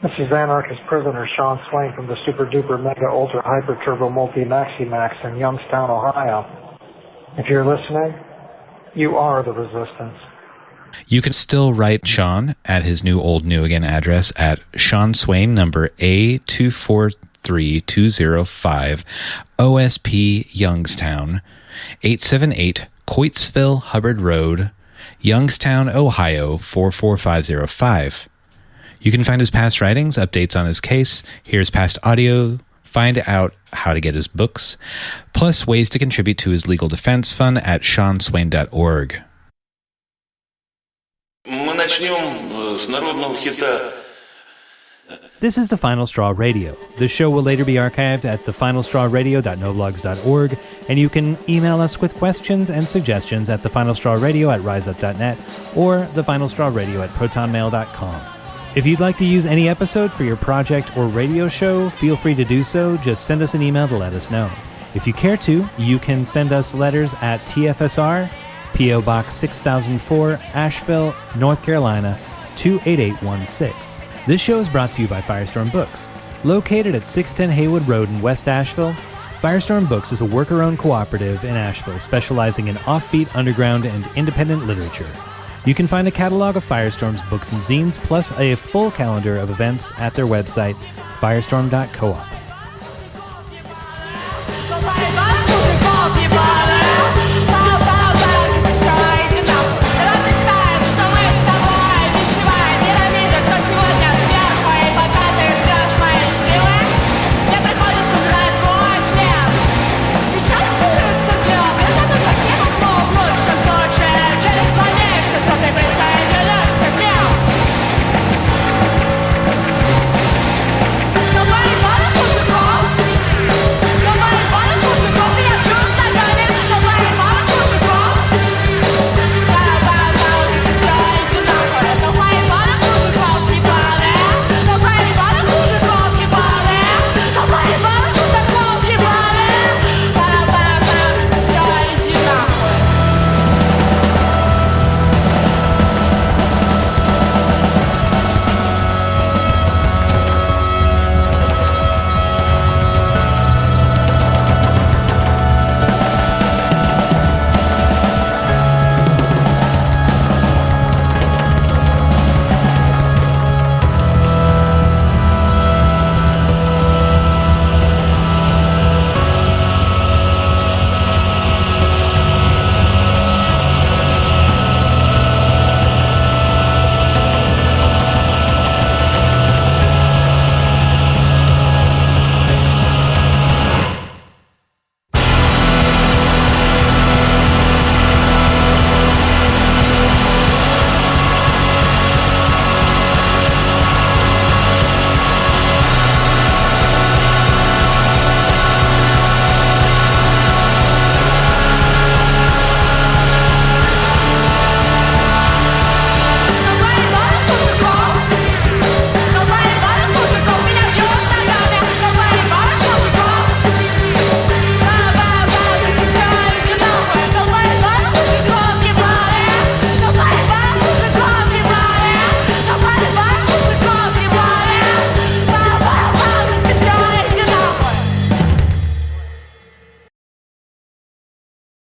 This is anarchist prisoner Sean Swain from the Super Duper Mega Ultra Hyper Turbo Multi Maxi Max in Youngstown, Ohio. If you're listening, you are the resistance. You can still write Sean at his new old new again address at Sean Swain number A243205 OSP Youngstown 878 Coatesville Hubbard Road, Youngstown, Ohio 44505. You can find his past writings, updates on his case, hear his past audio, find out how to get his books, plus ways to contribute to his legal defense fund at seanswain.org. Мы начнем с народного хита. This is The Final Straw Radio. The show will later be archived at thefinalstrawradio.noblogs.org, and you can email us with questions and suggestions at thefinalstrawradio@riseup.net or thefinalstrawradio@protonmail.com. If you'd like to use any episode for your project or radio show, feel free to do so. Just send us an email to let us know. If you care to, you can send us letters at TFSR, P.O. Box 6004, Asheville, North Carolina, 28816. This show is brought to you by Firestorm Books. Located at 610 Haywood Road in West Asheville, Firestorm Books is a worker-owned cooperative in Asheville specializing in offbeat, underground, and independent literature. You can find a catalog of Firestorm's books and zines, plus a full calendar of events at their website, firestorm.coop.